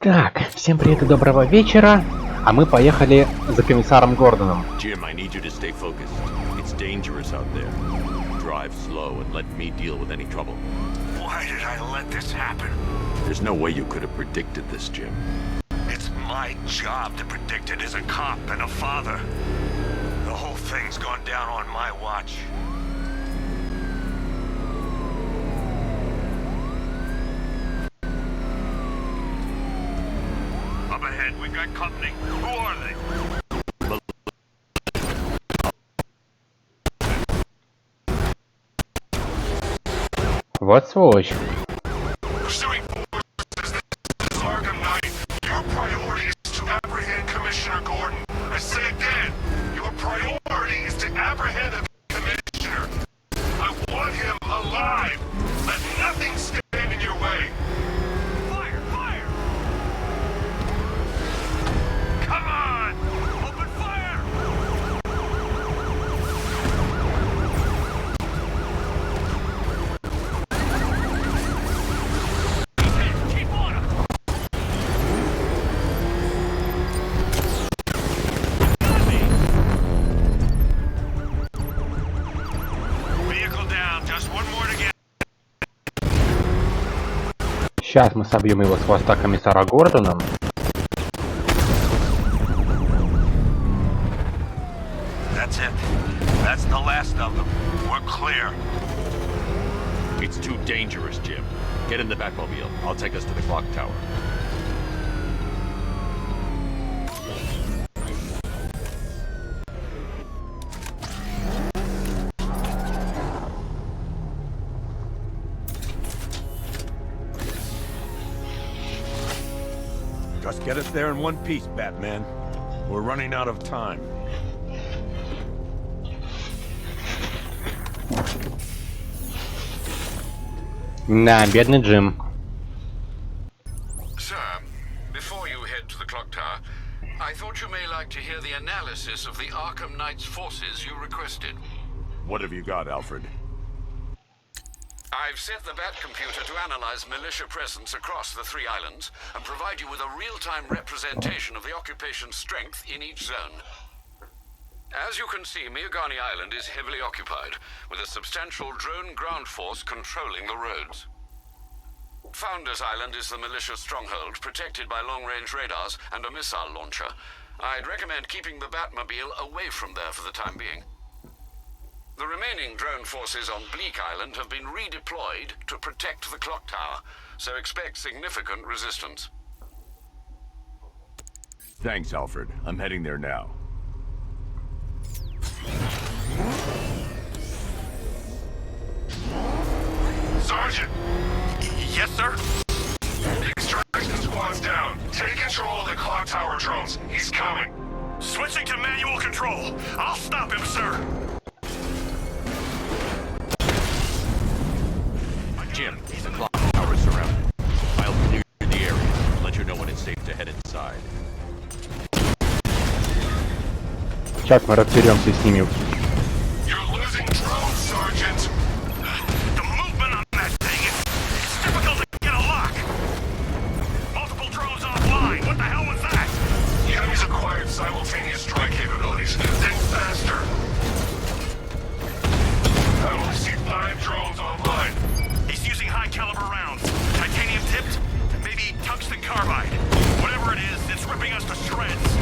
Так, всем привет и доброго вечера, а мы поехали за комиссаром Гордоном. Jim, I need you to stay focused. It's dangerous out there. Drive slow and let me deal with any trouble. Why did I let this happen? There's no way you could have predicted this, Jim. It's my job to predict it as a cop and a father. The whole thing's gone down on my watch. Up ahead, we got company. Who are they? Вот сволочь. Pursuing forces, this is Arkham Knight. Your priority is to apprehend Commissioner Gordon. I say again, your priority is to apprehend the Commissioner. I want him alive. Let nothing stand in your way. Fire! Fire! Come on! Open fire! Keep on him! Vehicle down. Just one more to get. Сейчас мы собьем его с хвоста комиссара Гордона. That's it. That's the last of them. We're clear. It's too dangerous, Jim. Get in the Batmobile. I'll take us to the clock tower. Just get us there in one piece, Batman. We're running out of time. Да, бедный Джим. Sir, before you head to the clock tower, I thought you may like to hear the analysis of the Arkham Knight's forces you requested. What have you got, Alfred? I've set the Bat computer to analyze militia presence across the three islands and provide you with a real-time representation of the occupation's strength in each zone. As you can see, Miagani Island is heavily occupied, with a substantial drone ground force controlling the roads. Founders Island is the militia stronghold, protected by long-range radars and a missile launcher. I'd recommend keeping the Batmobile away from there for the time being. The remaining drone forces on Bleak Island have been redeployed to protect the clock tower, so expect significant resistance. Thanks, Alfred. I'm heading there now. Sergeant! Yes, sir? The extraction squad's down. Take control of the clock tower drones. He's coming. Switching to manual control. I'll stop him, sir. Jim, the clock tower is surrounded. I'll clear the area and let you know when it's safe to head inside. Сейчас мы разберемся с ними. You're losing drones, Sergeant. The movement on that thing is difficult to get a lock. Multiple drones offline. What the hell was that? The enemy's acquired simultaneous strike capabilities. Think faster. I only see 5 drones online. He's using high caliber rounds. Titanium tipped? Maybe tungsten carbide. Whatever it is, it's ripping us to shreds.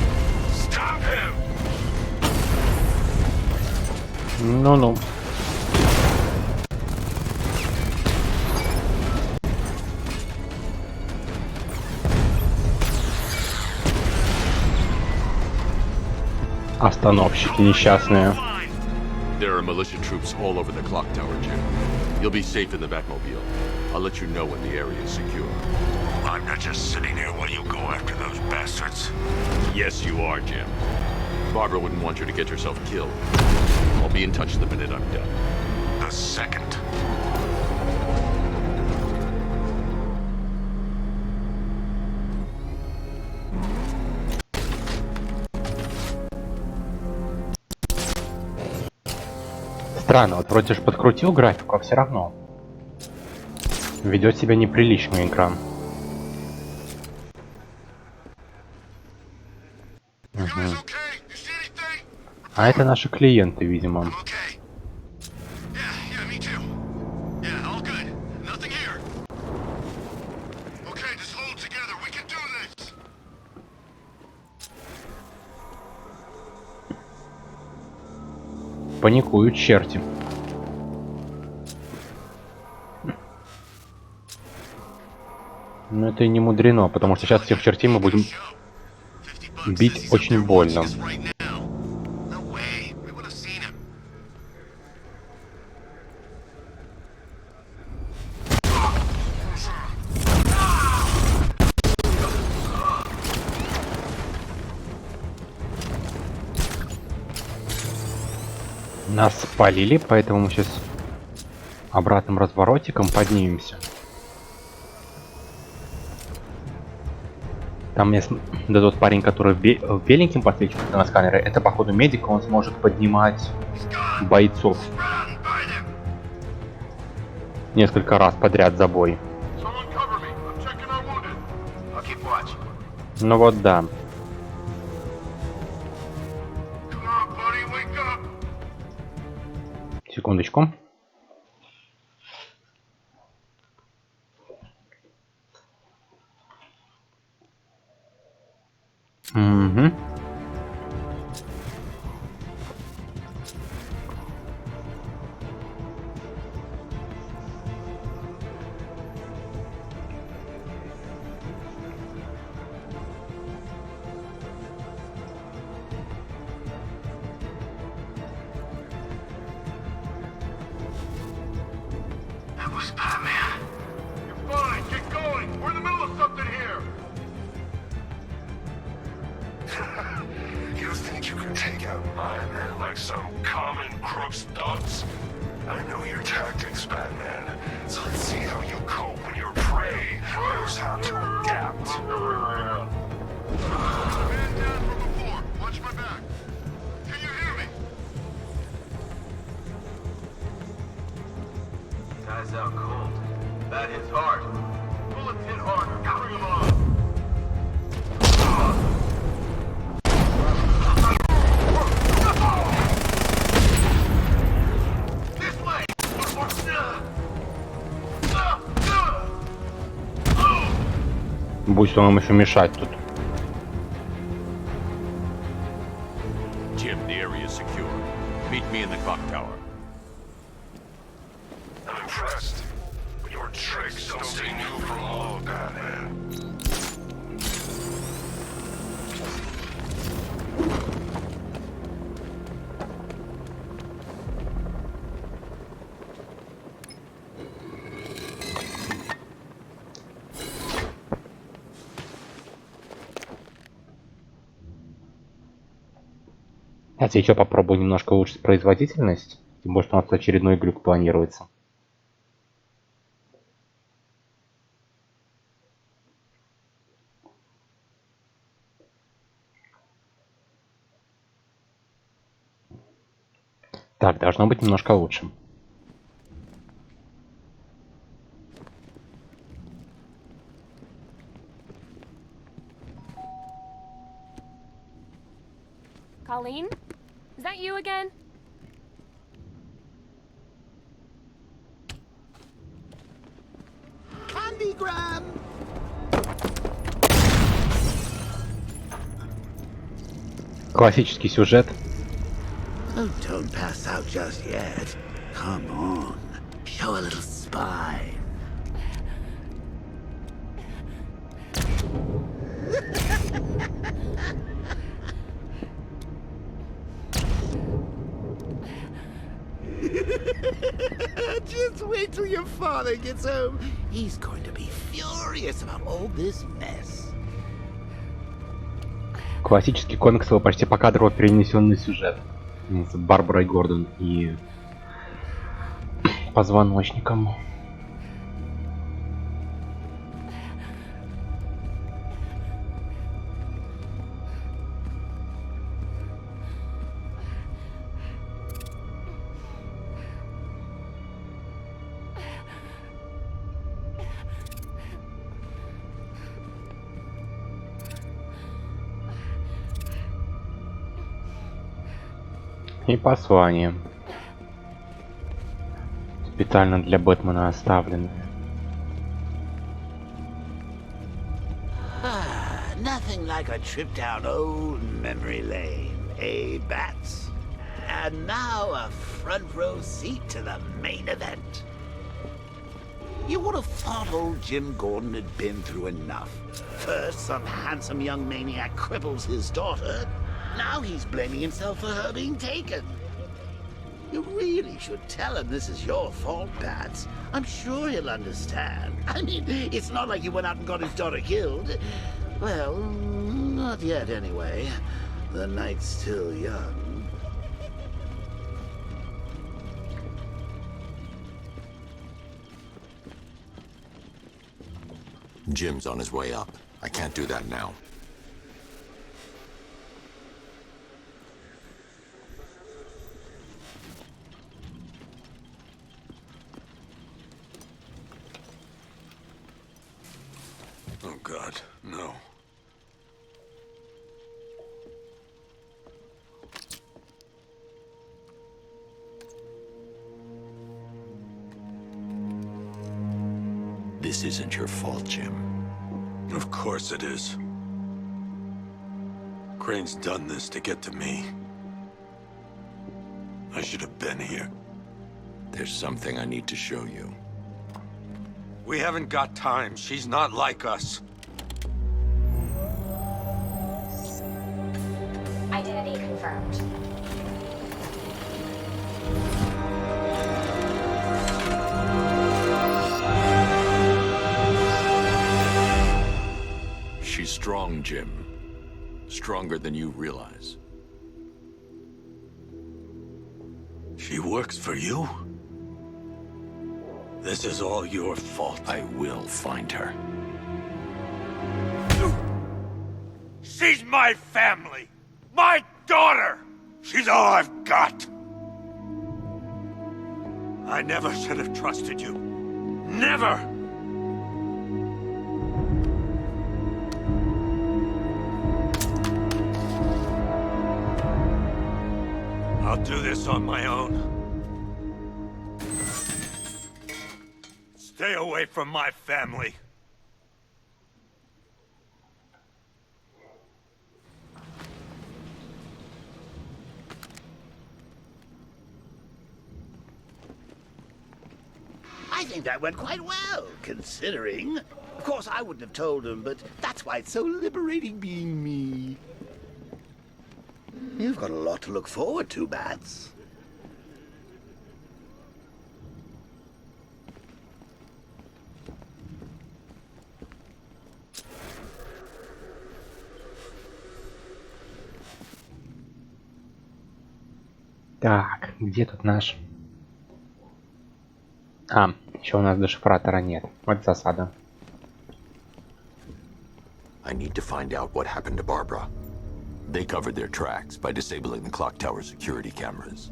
Stop him! Ну-ну. Остановщики несчастные. There are militia troops all over the clock tower, Jim. You'll be safe in the Batmobile. I'll let you know when the area is secure. I'm not just sitting here while you go after those bastards. Yes, you are, Jim. Barbara wouldn't want you to get yourself killed. I'll be in touch the minute I'm done. The second. Странно, вот вроде же подкрутил графику, а все равно ведет себя неприлично экран. А это наши клиенты, видимо. I'm okay. Yeah, me too. Yeah, all good. Nothing here. Okay, just hold together. We can do this. Паникуют черти. Но это и не мудрено, потому что сейчас всех чертей мы будем бить очень больно. No way. We would have seen him. Нас спалили, поэтому мы сейчас обратным разворотиком поднимемся. Там мне да тот парень, который беленьким подсвечивается на сканере, это походу медик, он сможет поднимать бойцов несколько раз подряд за бой. Someone cover me. I'm checking our wounded. I'll keep watch. Ну вот да. Come on, buddy, wake up. Секундочку. Угу. That was Batman. You're fine. Get going. We're in the middle of something here. You think you can take out my men like some common crooks thugs? I know your tactics, Batman. So let's see how you cope when your prey knows how to adapt. Man down from before. Watch my back. Can you hear me? Guy's out cold. That hits hard. Bullets hit harder. Bring him on. This way. Будет он нам еще мешать тут. Jim, the area is secure. Meet me in the clock tower. I'm impressed. But your tricks don't stay new for long, Batman. Сейчас я еще попробую немножко улучшить производительность. Тем более, что у нас очередной глюк планируется. Так, должно быть немножко лучше. Colleen? Is that you again? Candygram! Классический сюжет. Oh, don't pass out just yet. Come on. Show a little spine. Just wait till your father gets home. He's going to be furious about all this mess. Классический комиксовый, почти покадрово перенесенный сюжет. С Барбарой Гордон и позвоночником. И послание. Специально для Бэтмена оставленное. Nothing like a trip down old memory lane, eh, Bats? And now a front row seat to the main event. You would have thought old Jim Gordon had been through enough. First, some handsome young maniac cripples his daughter. Now he's blaming himself for her being taken. You really should tell him this is your fault, Bats. I'm sure he'll understand. I mean, it's not like you went out and got his daughter killed. Well, not yet anyway. The night's still young. Jim's on his way up. I can't do that now. Oh, God, no. This isn't your fault, Jim. Of course it is. Crane's done this to get to me. I should have been here. There's something I need to show you. We haven't got time. She's not like us. Identity confirmed. She's strong, Jim. Stronger than you realize. She works for you? This is all your fault. I will find her. She's my family! My daughter! She's all I've got! I never should have trusted you. Never! I'll do this on my own. Stay away from my family. I think that went quite well, considering. Of course, I wouldn't have told him, but that's why it's so liberating being me. You've got a lot to look forward to, Bats. Так, где тут наш? А, еще у нас дешифратора нет. Вот засада. I need to find out what happened to Barbara. They covered their tracks by disabling the clock tower security cameras.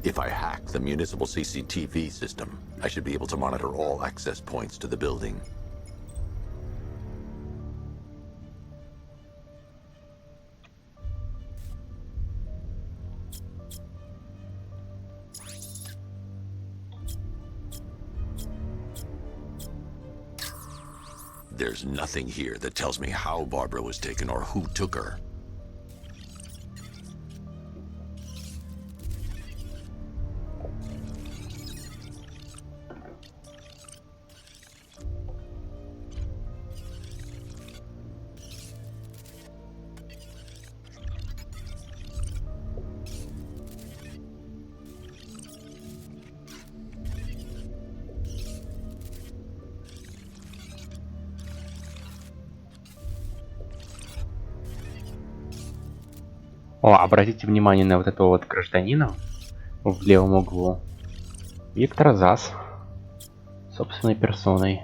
If I hack the municipal CCTV system, I should be able to monitor all access points to the building. There's nothing here that tells me how Barbara was taken or who took her. О, обратите внимание на вот этого вот гражданина в левом углу. Виктор Зас. Собственной персоной.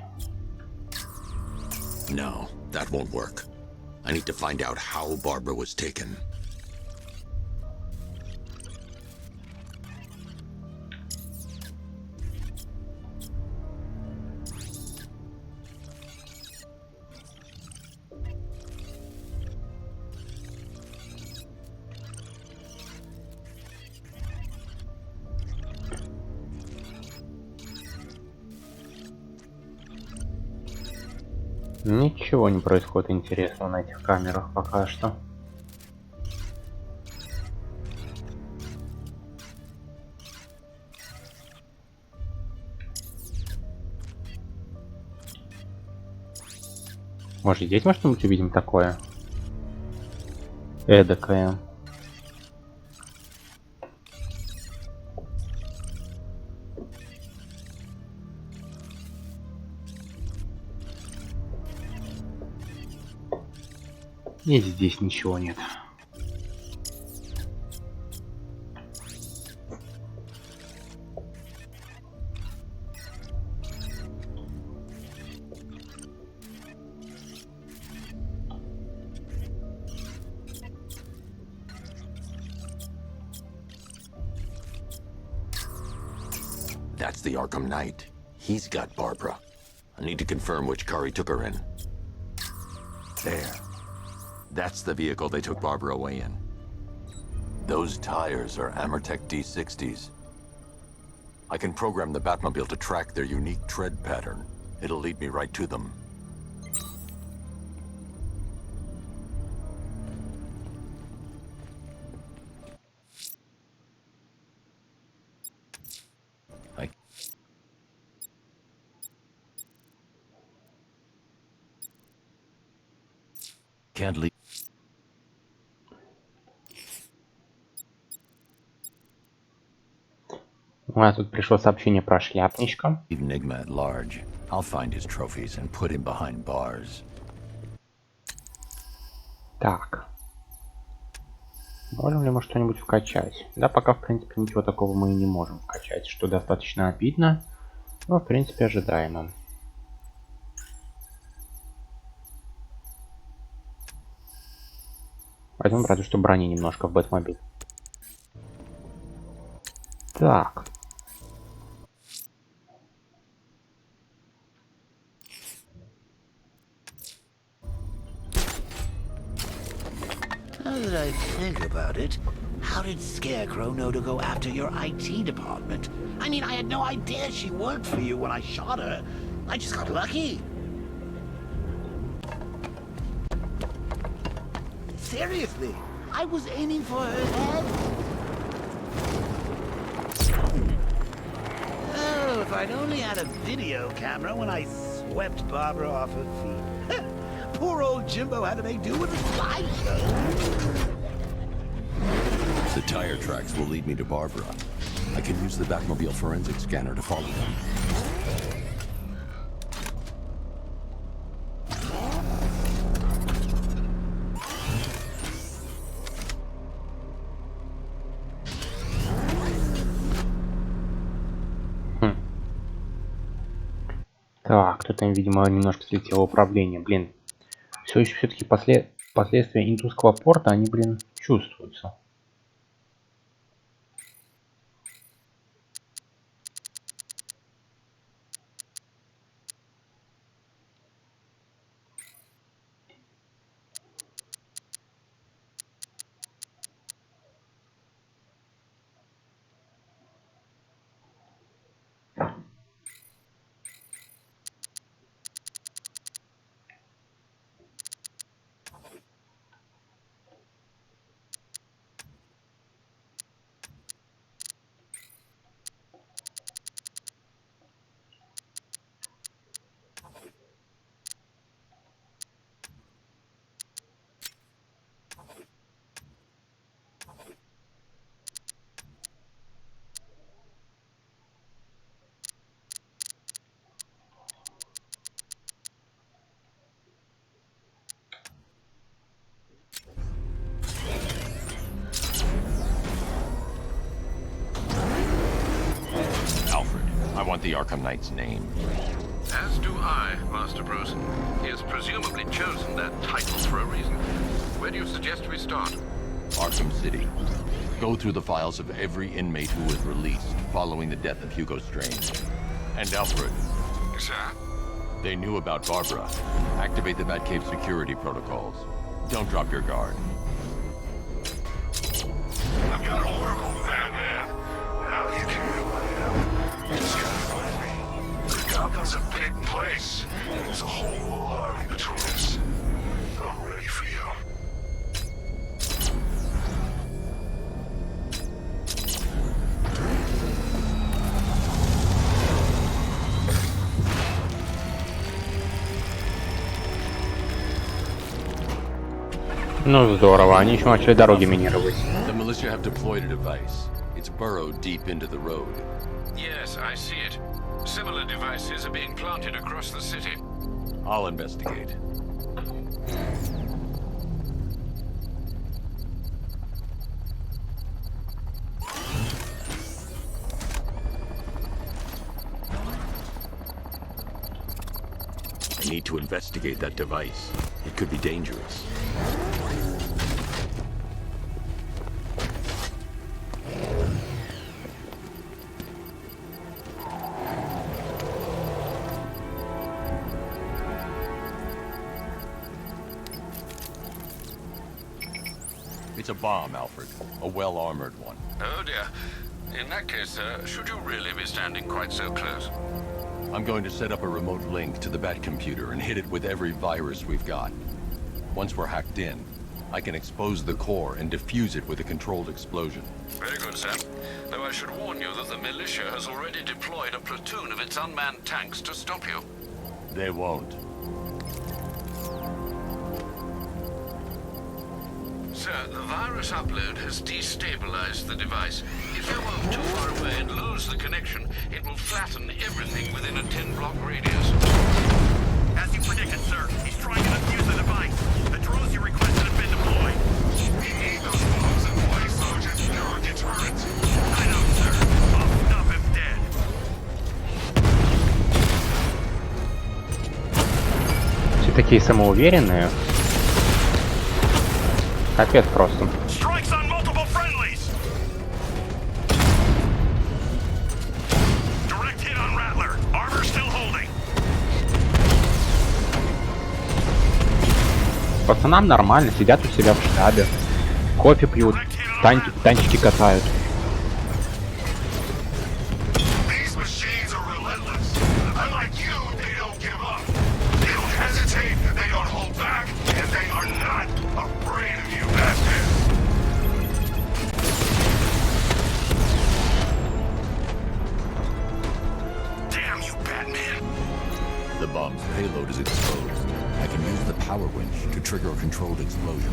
No, that won't work. I need to find out how Barbara was taken. Ничего не происходит интересного на этих камерах пока что. Может, здесь мы что-нибудь увидим такое? Эдакое. И здесь ничего нет. That's the Arkham Knight. He's got Barbara. I need to confirm which car he took her in. There. That's the vehicle they took Barbara away in. Those tires are Amertech D60s. I can program the Batmobile to track their unique tread pattern. It'll lead me right to them. I can't leave. У нас тут пришло сообщение про шляпничка. Enigma at large. I'll find his trophies and put him behind bars. Так. Можем ли мы что-нибудь вкачать? Да, пока, в принципе, ничего такого мы и не можем вкачать, что достаточно обидно, но, в принципе, ожидаемо. Возьмем, разве что брони немножко в Бэтмобиль. Так. Now that I think about it, how did Scarecrow know to go after your IT department? I mean, I had no idea she worked for you when I shot her. I just got lucky. Seriously, I was aiming for her head. Oh, if I'd only had a video camera when I swept Barbara off her feet. Poor old Jimbo had to make do with a slideshow. The tire tracks will lead me to Barbara. I can use the Batmobile forensic scanner to follow them. Так, кто-то, видимо, немножко слетело управление. Блин, все еще все-таки последствия интузского порта, они, блин, чувствуются. I want the Arkham Knight's name. As do I, Master Bruce. He has presumably chosen that title for a reason. Where do you suggest we start? Arkham City. Go through the files of every inmate who was released following the death of Hugo Strange. And Alfred. Sir? They knew about Barbara. Activate the Batcave security protocols. Don't drop your guard. I've got Oracle, Batman. Now you can know what I am. Just gotta find me. Gotham's a big place. There's a whole army Ну здорово, они еще начали дороги минировать. The militia have deployed a device. It's burrowed deep into the road. Yes, I see it. Similar devices are being planted across the city. I'll investigate. I need to investigate that device. It could be dangerous. It's a bomb, Alfred. A well-armored one. Oh dear. In that case, should you really be standing quite so close? I'm going to set up a remote link to the Bat computer and hit it with every virus we've got. Once we're hacked in, I can expose the core and defuse it with a controlled explosion. Very good, sir. Though I should warn you that the militia has already deployed a platoon of its unmanned tanks to stop you. They won't. Sir, the virus upload has destabilized the device. If you move too far away and lose the connection, it will flatten everything within a 10-block radius. As you predicted, sir, he's trying to defuse the device. The drones you requested have been deployed. We need those bombs in place, Sergeant. They're our deterrent. I know, sir. I'll stop him dead. Все такие самоуверенные. Капец просто. Strikes on multiple friendlies. Direct hit on Rattler. Armor still holding. Пацанам нормально, сидят у себя в штабе. Кофе пьют, танчики катают. These machines are relentless. Unlike you, they don't give up. They don't hesitate, they don't hold back, and they are not afraid of you, bastard. Damn you, Batman. The bomb's payload is exposed. I can use the power winch to trigger a controlled explosion.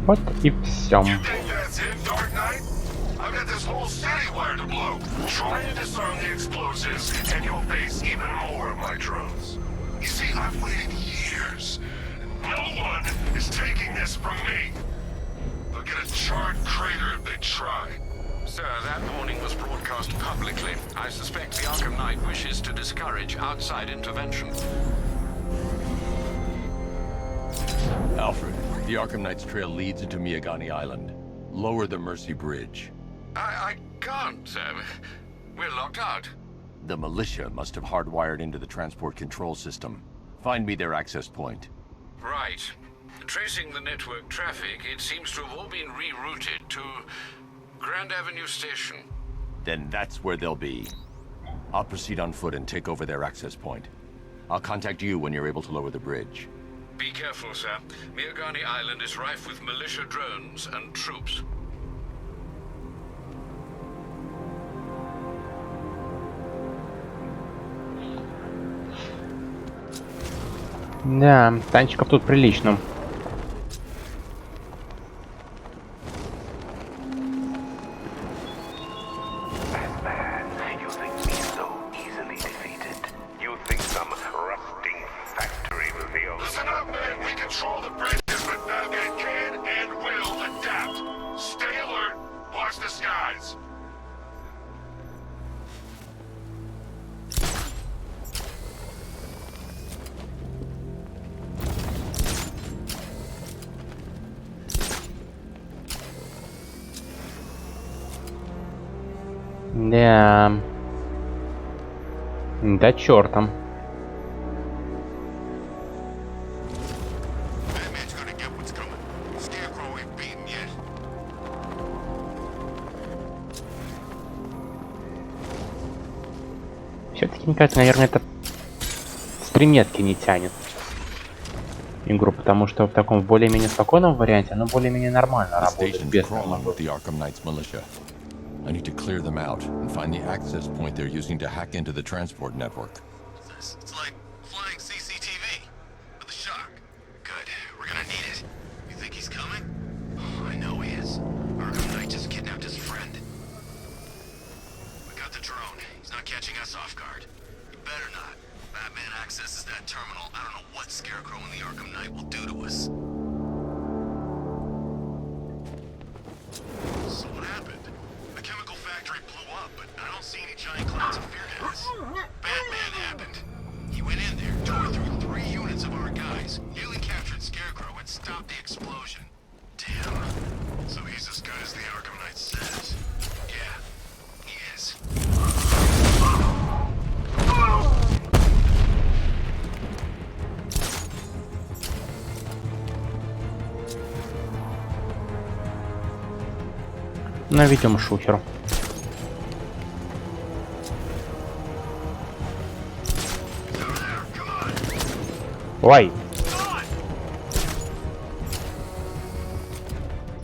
Вот и все. You think that's it, Dark Knight? I've got this whole city wired to blow. Try to disarm the explosives, and you'll face even more of my drones. You see, I've waited years. No one is taking this from me. They'll get a charred crater if they try. Sir, that warning was broadcast publicly. I suspect the Arkham Knight wishes to discourage outside intervention. Alfred, the Arkham Knight's trail leads into Miagani Island. Lower the Mercy Bridge. I can't, sir. We're locked out. The militia must have hardwired into the transport control system. Find me their access point. Right. Tracing the network traffic, it seems to have all been rerouted to Grand Avenue Station. Then that's where they'll be. I'll proceed on foot and take over their access point. I'll contact you when you're able to lower the bridge. Be careful, sir. Miagani Island is rife with militia drones and troops. Да, танчиков тут прилично. You think me so easily defeated? You think some rusting factory will be over? Listen up, man. We control the bridges, but Batman can and will adapt. Stay alert. Watch the skies. Да. Да чертом. Batman's gonna get what's coming. Scarecrow ain't beaten yet. Все-таки, мне кажется, наверное, это с 3 метки не тянет игру, потому что в таком более-менее спокойном варианте оно более-менее нормально работает без тормозов. I need to clear them out and find the access point they're using to hack into the transport network. It's like flying CCTV. us off guard. Better not. Batman accesses that terminal. I don't know what Scarecrow and the Arkham Knight will do to us. So what happened? The chemical factory blew up, but I don't see any giant clouds of fear gas. Batman happened. He went in there, tore through 3 units of our guys, nearly captured Scarecrow, and stopped the explosion. Damn. So he's as good as the Arkham Knight says. Yeah, he is. Наведем шухер. Ой!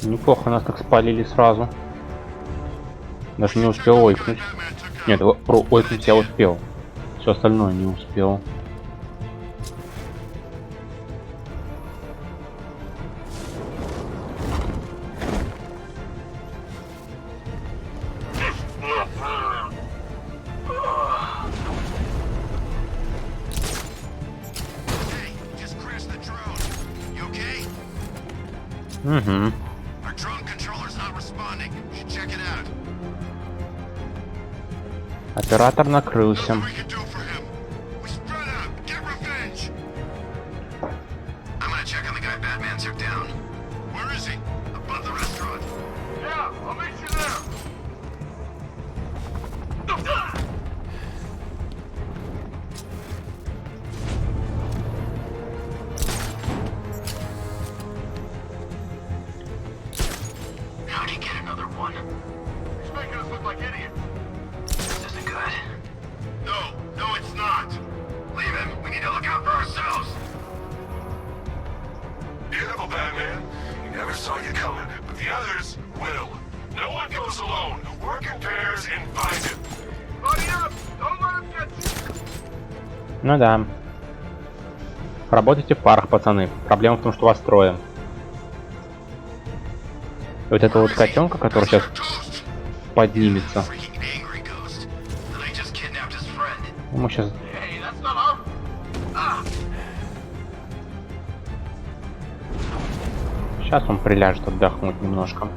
Неплохо нас так спалили сразу. Даже не успел ойкнуть. Нет, про ойкнуть я успел. Все остальное не успел. Угу. Оператор накрылся. Ну да. Работайте в парах, пацаны. Проблема в том, что вас трое. И вот этого вот котенка, который сейчас поднимется. Ему сейчас... Сейчас он приляжет отдохнуть немножко.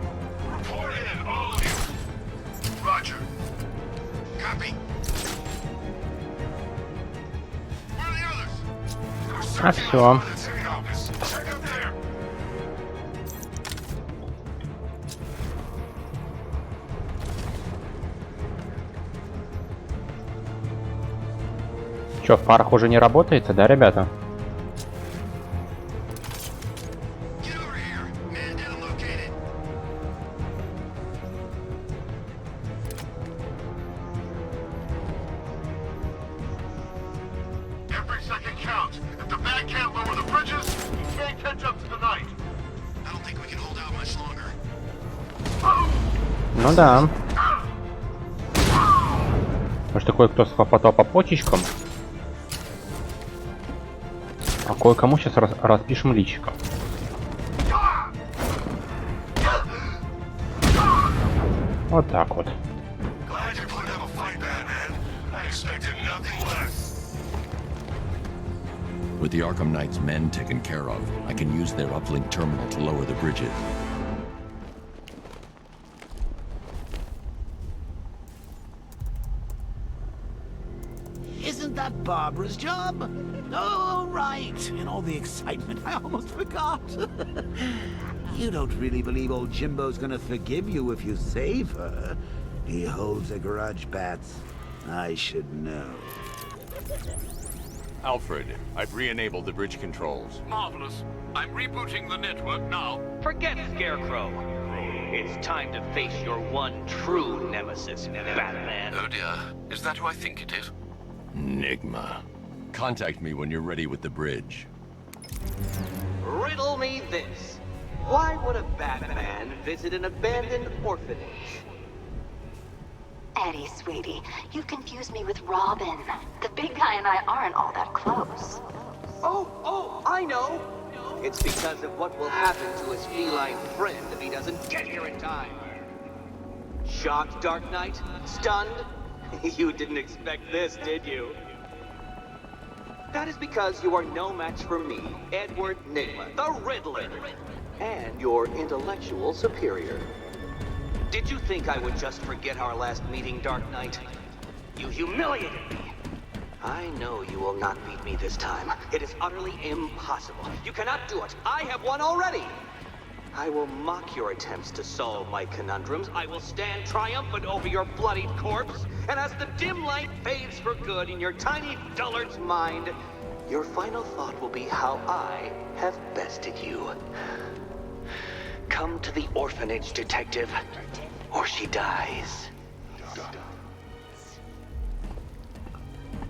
А все. Че, в парах уже не работает, да, ребята? Ну да. Может, кое-кто схлопотал по почечкам, а кое-кому сейчас распишем личиком. Вот так вот. With the Arkham Knight's men taken care of, I can use their uplink terminal to lower the bridges. Isn't that Barbara's job? Oh, right. In all the excitement, I almost forgot. You don't really believe old Jimbo's gonna forgive you if you save her. He holds a grudge, Bats. I should know. Alfred, I've re-enabled the bridge controls. Marvelous. I'm rebooting the network now. Forget Scarecrow. It's time to face your one true nemesis, Batman. Oh dear. Is that who I think it is? Enigma. Contact me when you're ready with the bridge. Riddle me this. Why would a Batman visit an abandoned orphanage? Eddie, sweetie, you've confused me with Robin. The big guy and I aren't all that close. Oh, I know. It's because of what will happen to his feline friend if he doesn't get here in time. Shocked, Dark Knight? Stunned? You didn't expect this, did you? That is because you are no match for me, Edward Nygma, the Riddler, and your intellectual superior. Did you think I would just forget our last meeting, Dark Knight? You humiliated me. I know you will not beat me this time. It is utterly impossible. You cannot do it. I have won already. I will mock your attempts to solve my conundrums. I will stand triumphant over your bloodied corpse. And as the dim light fades for good in your tiny dullard's mind, your final thought will be how I have bested you. Come to the orphanage, detective, or she dies.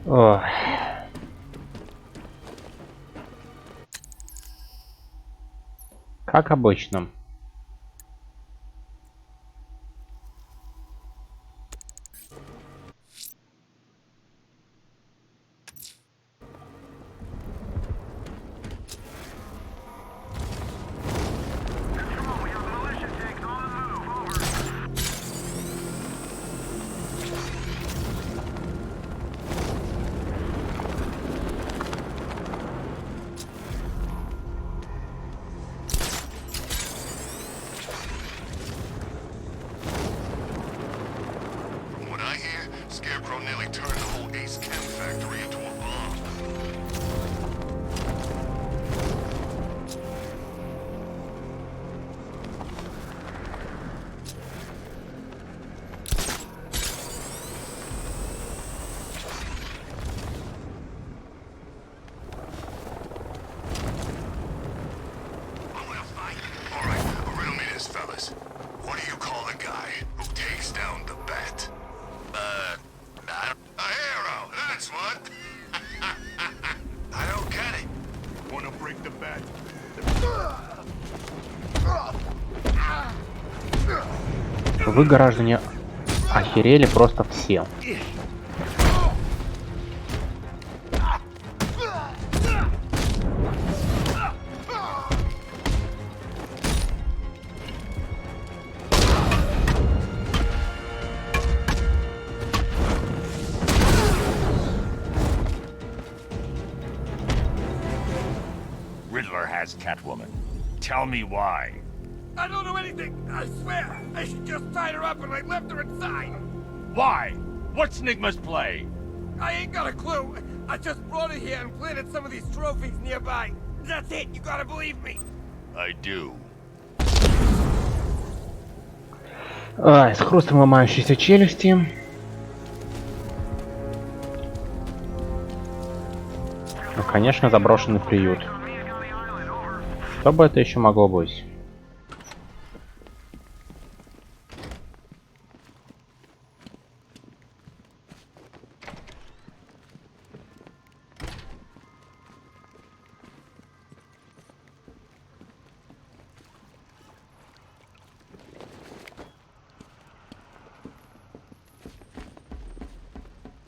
Ох. Как обычно. What I hear, Scarecrow nearly turned the whole Ace Chem factory into a bomb. I'm gonna fight. All right, riddle me this, fellas. What do you call the guy who takes down the bat? A hero, that's what. I don't get it. Wanna break the bat? Вы, граждане, охерели просто все. Riddler has Catwoman. Tell me why. I don't know anything. I swear. I just tied her up and I left her inside. Why? What's Nygma's play? I ain't got a clue. I just brought her here and planted some of these trophies nearby. That's it. You gotta believe me. I do. С хрустом ломающейся челюсти. Ну, конечно, заброшенный приют. Что бы это еще могло быть?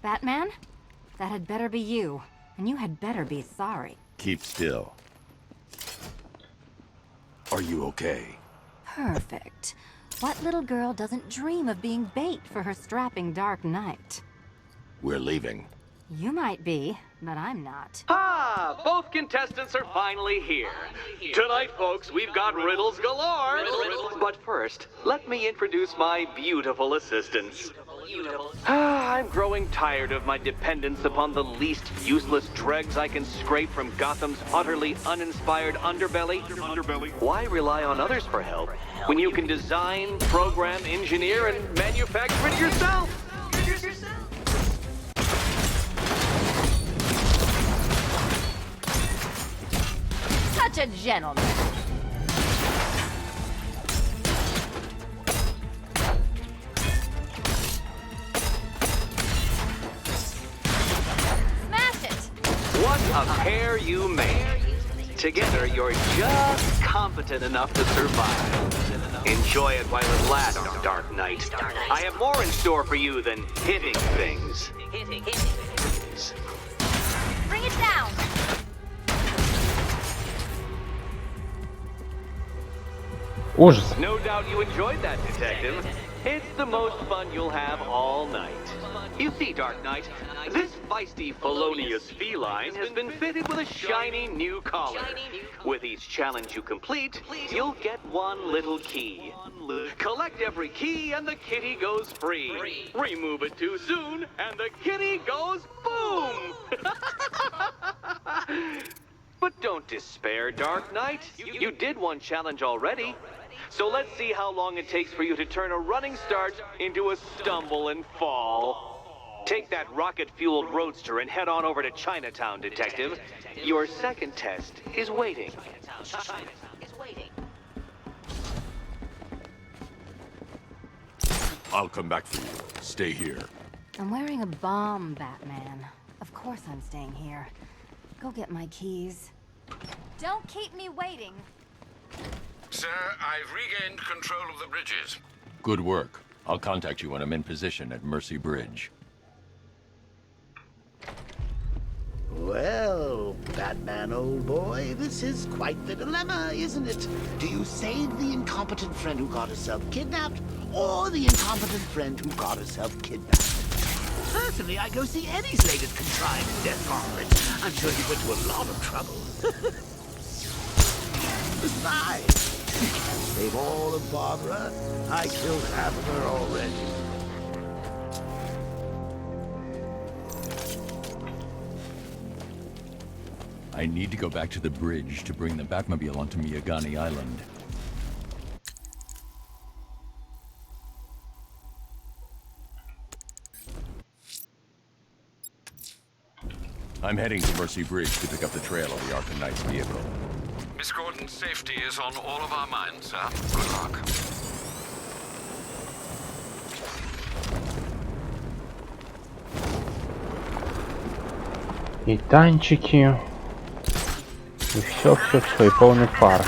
Batman? That had better be you. And you had better be sorry. Keep still. Are you okay? Perfect. What little girl doesn't dream of being bait for her strapping Dark Knight? We're leaving. You might be, but I'm not. Ah, both contestants are finally here. Tonight, folks, we've got riddles galore. But first, let me introduce my beautiful assistants. I'm growing tired of my dependence upon the least useless dregs I can scrape from Gotham's utterly uninspired underbelly. Why rely on others for help when you can design, program, engineer, and manufacture it yourself? Such a gentleman. Smash it! What a pair you make. Together, you're just competent enough to survive. Enjoy it while it lasts, Dark Knight. I have more in store for you than hitting things. Bring it down! Ужас. No doubt you enjoyed that, Detective. It's the most fun you'll have all night. You see, Dark Knight, this feisty, felonious feline has been fitted with a shiny new collar. With each challenge you complete, you'll get one little key. Collect every key and the kitty goes free. Remove it too soon and the kitty goes boom! But don't despair, Dark Knight. You did one challenge already. So let's see how long it takes for you to turn a running start into a stumble and fall. Take that rocket-fueled roadster and head on over to Chinatown, Detective. Your second test is waiting. I'll come back for you. Stay here. I'm wearing a bomb, Batman. Of course I'm staying here. Go get my keys. Don't keep me waiting. Sir, I've regained control of the bridges. Good work. I'll contact you when I'm in position at Mercy Bridge. Well, Batman, old boy, this is quite the dilemma, isn't it? Do you save the incompetent friend who got herself kidnapped, or the incompetent friend who got herself kidnapped? Personally, I go see Eddie's latest contrived death gauntlet. I'm sure he went to a lot of trouble. Besides, you can't save all of Barbara. I killed half of her already. I need to go back to the bridge to bring the Batmobile onto Miyagani Island. I'm heading to Mercy Bridge to pick up the trail of the Arkham Knight's vehicle. Miss Gordon's safety is on all of our minds, sir. Good luck. И танчики. И все, и полный фарш.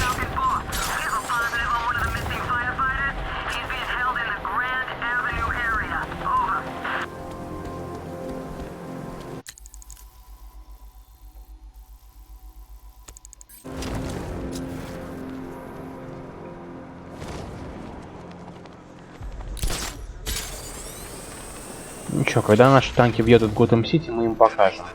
Ничего, когда наши танки въедут в Готэм-Сити, мы им покажем.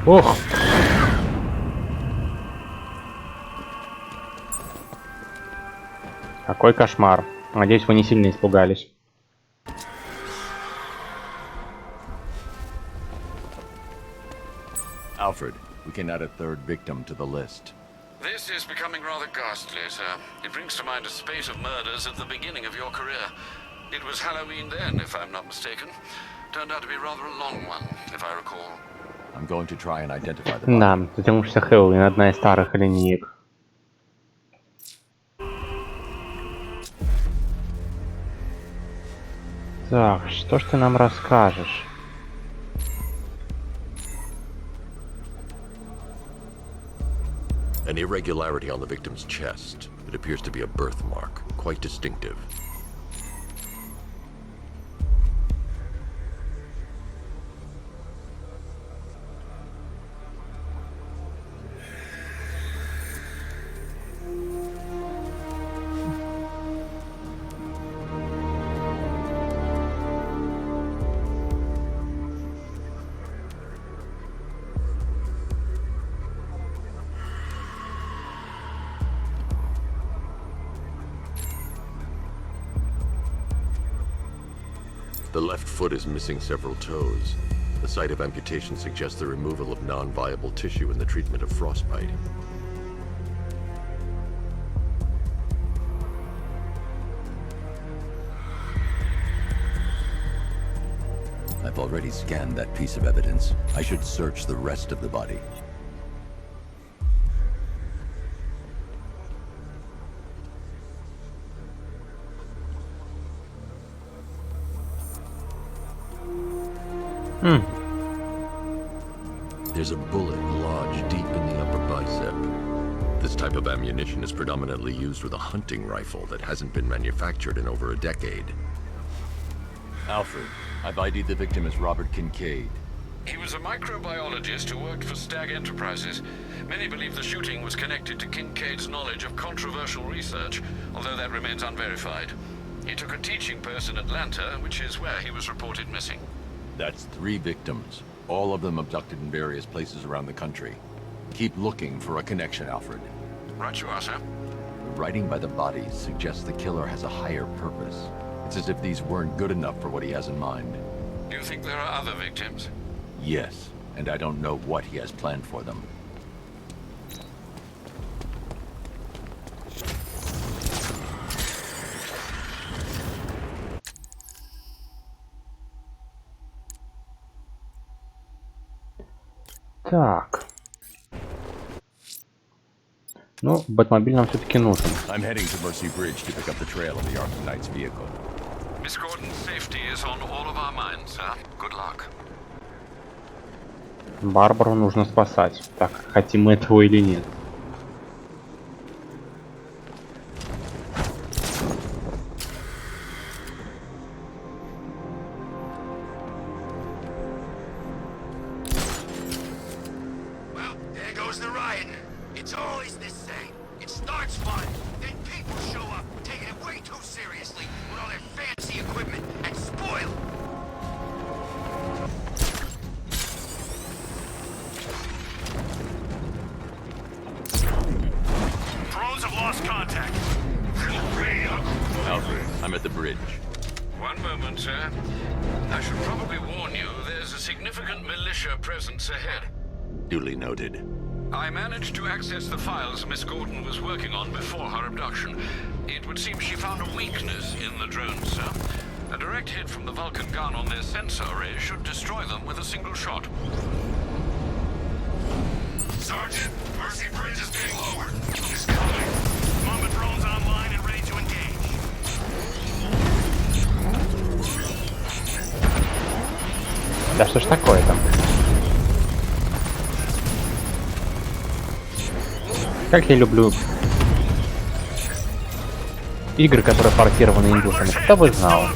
Ох! Какой кошмар. Надеюсь, вы не сильно испугались. Alfred, we can add a third victim to the list. This is becoming rather ghastly, sir. It brings to mind a spate of murders at the beginning of your career. It was Halloween then, if I'm not mistaken. Turned out to be rather a long one, if I recall. I'm going to try and identify the Да, потому что Хэллоуин одна из старых линеек. Так, что ж ты нам расскажешь? An irregularity on the victim's chest. It appears to be a birthmark, quite distinctive. The left foot is missing several toes. The site of amputation suggests the removal of non-viable tissue in the treatment of frostbite. I've already scanned that piece of evidence. I should search the rest of the body. There's a bullet lodged deep in the upper bicep. This type of ammunition is predominantly used with a hunting rifle that hasn't been manufactured in over a decade. Alfred, I've ID'd the victim as Robert Kincaid. He was a microbiologist who worked for Stag Enterprises. Many believe the shooting was connected to Kincaid's knowledge of controversial research, although that remains unverified. He took a teaching post in Atlanta, which is where he was reported missing. That's 3 victims, all of them abducted in various places around the country. Keep looking for a connection, Alfred. Right you are, sir. The writing by the bodies suggests the killer has a higher purpose. It's as if these weren't good enough for what he has in mind. Do you think there are other victims? Yes, and I don't know what he has planned for them. Так. Ну, Бэтмобиль нам все-таки нужен. I'm heading to Mercy Bridge to pick up the trail of the Arkham Knight's vehicle. Miss Gordon's safety is on all of our minds, sir. Good luck. Барбару нужно спасать. Так, хотим мы этого или нет. Well, there goes the riot. It's always the same. It starts fun, then people show up, taking it way too seriously with all their fancy equipment and spoil it. Drones have lost contact. Alfred, I'm at the bridge. One moment, sir. I should probably warn you, there's a significant militia presence ahead. Duly noted. I managed to access the files Miss Gordon was working on before her abduction. It would seem she found a weakness in the drones, sir. A direct hit from the Vulcan gun on their sensor array should destroy them with a single shot. Sergeant, Mercy Bridge is being lowered. He's coming. Mamba drones online and ready to engage. Да что ж такое-то? Как я люблю игры, которые портированы индусами. Кто бы знал.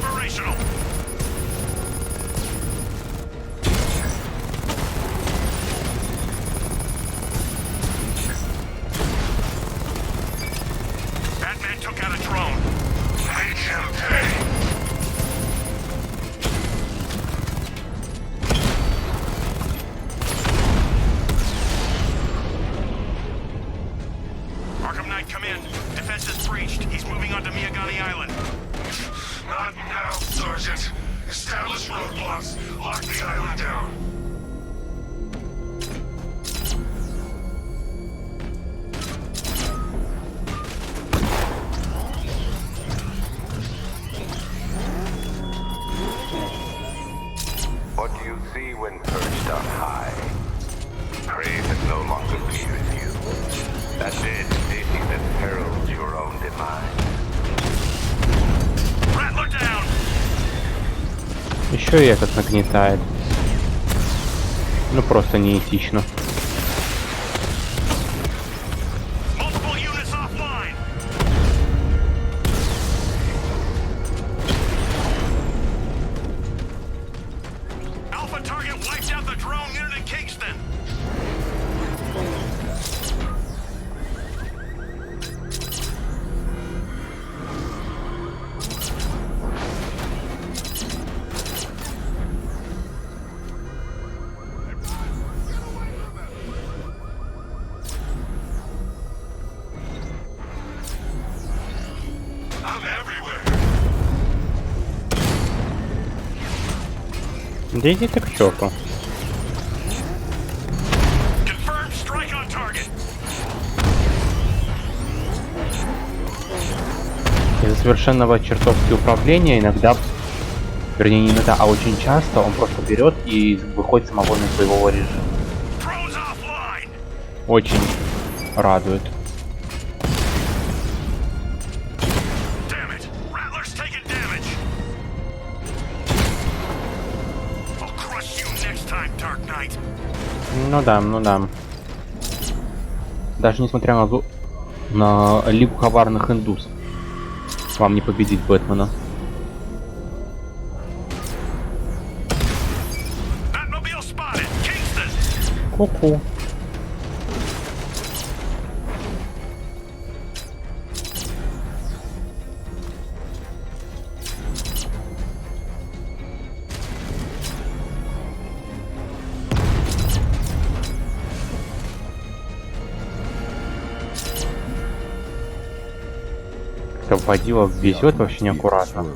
Batman took out a drone. Make him pay. Arkham Knight, come in. Defense is breached. He's moving onto Miyagani Island. Not now, Sergeant. Establish roadblocks. Lock the island down. What do you see when perched on high? Prey that no longer fears you. That dead city that heralds your own demise. Rattler down! Еще и этот нагнетает. Ну просто неэтично. Multiple units offline. Alpha target wiped out the drone unit in Kingston. I'm everywhere. Да иди ты к черту. Confirmed strike on target. Из-за совершенного чертовски управления иногда, вернее не иногда, а очень часто он просто берет и выходит самовольно из боевого режима. Drones offline. Очень радует. Damn it. Rattler's taking damage. I'll crush you next time, Dark Knight. Ну да, ну да. Даже несмотря на лигу коварных индусов, вам не победить Бэтмена. Batmobile spotted. Ку-ку. Водила везет вообще неаккуратно.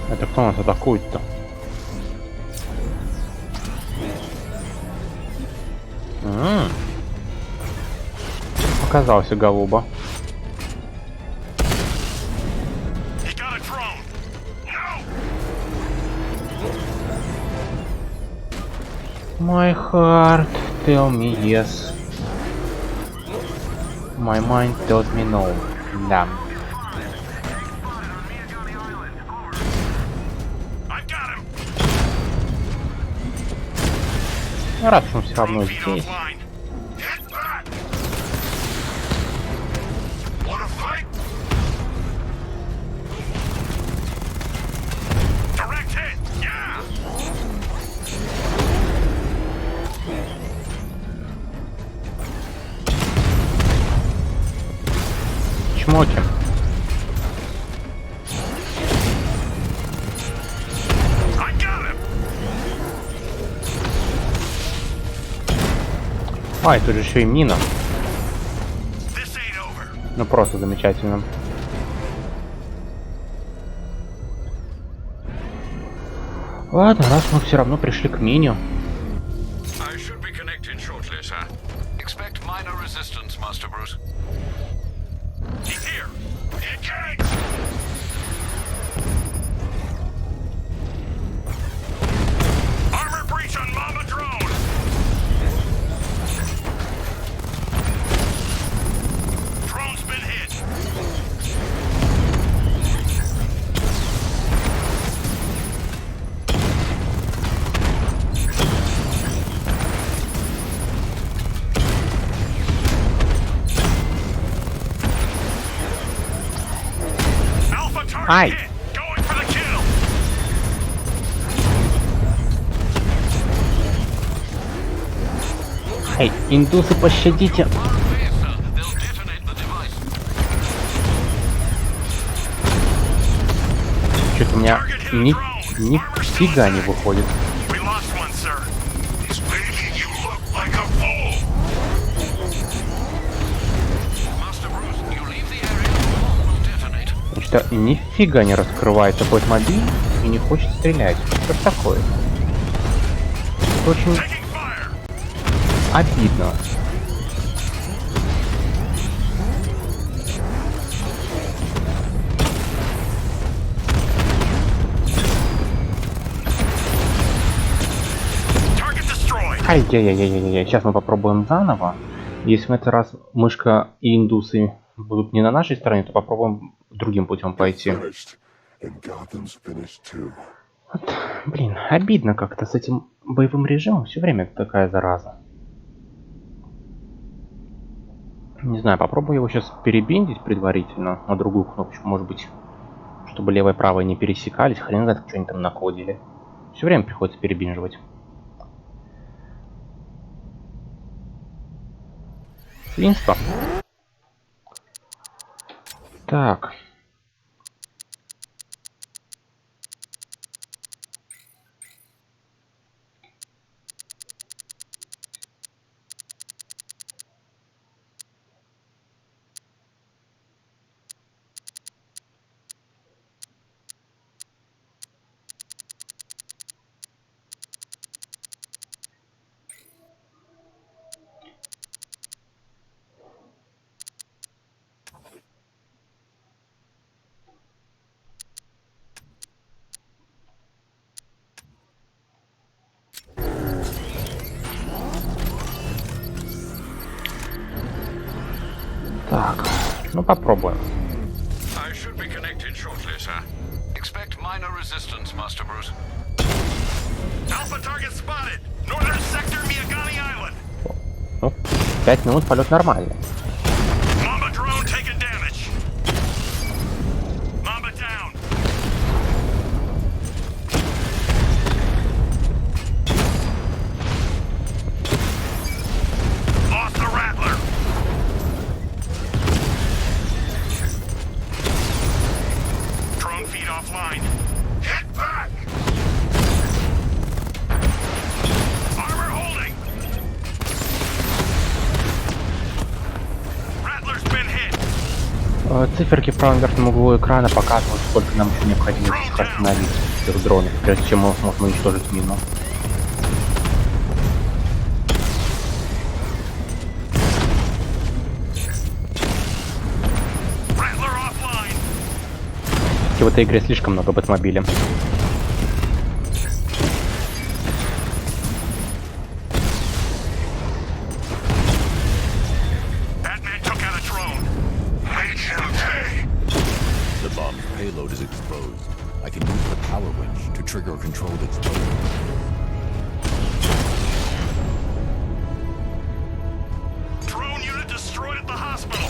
Это кто нас атакует-то? Показался голуба. My heart tell me yes. My mind tells me no. Да. Рад, что он все равно здесь. Чмоки. Ай, тут же еще и мина. Ну просто замечательно. Ладно, раз мы все равно пришли к мине. Ай! Эй, индусы, пощадите! Что-то у меня нифига не выходит. Что нифига не раскрывается платмобиль и не хочет стрелять. Что ж такое? Это очень обидно. Ай-яй-яй-яй-яй. Сейчас мы попробуем заново. Если в этот раз мышка и индусы будут не на нашей стороне, то попробуем другим путем пойти. Вот, блин, обидно как-то с этим боевым режимом. Все время такая зараза. Не знаю, попробую его сейчас перебиндить предварительно на другую кнопочку, может быть, чтобы левая и правая не пересекались. Хрен знает, что они там накодили. Все время приходится перебинживать. Свинство. Так. Так, ну попробуем. Ну, 5 минут полет нормальный. Циферки в правом верхнем углу экрана показывают, сколько нам еще необходимо остановить этих дронов, прежде чем мы сможем уничтожить мину. И в этой игре слишком много бэтмобиля. Payload is exposed. I can use the power winch to trigger a controlled explosion. Drone unit destroyed at the hospital.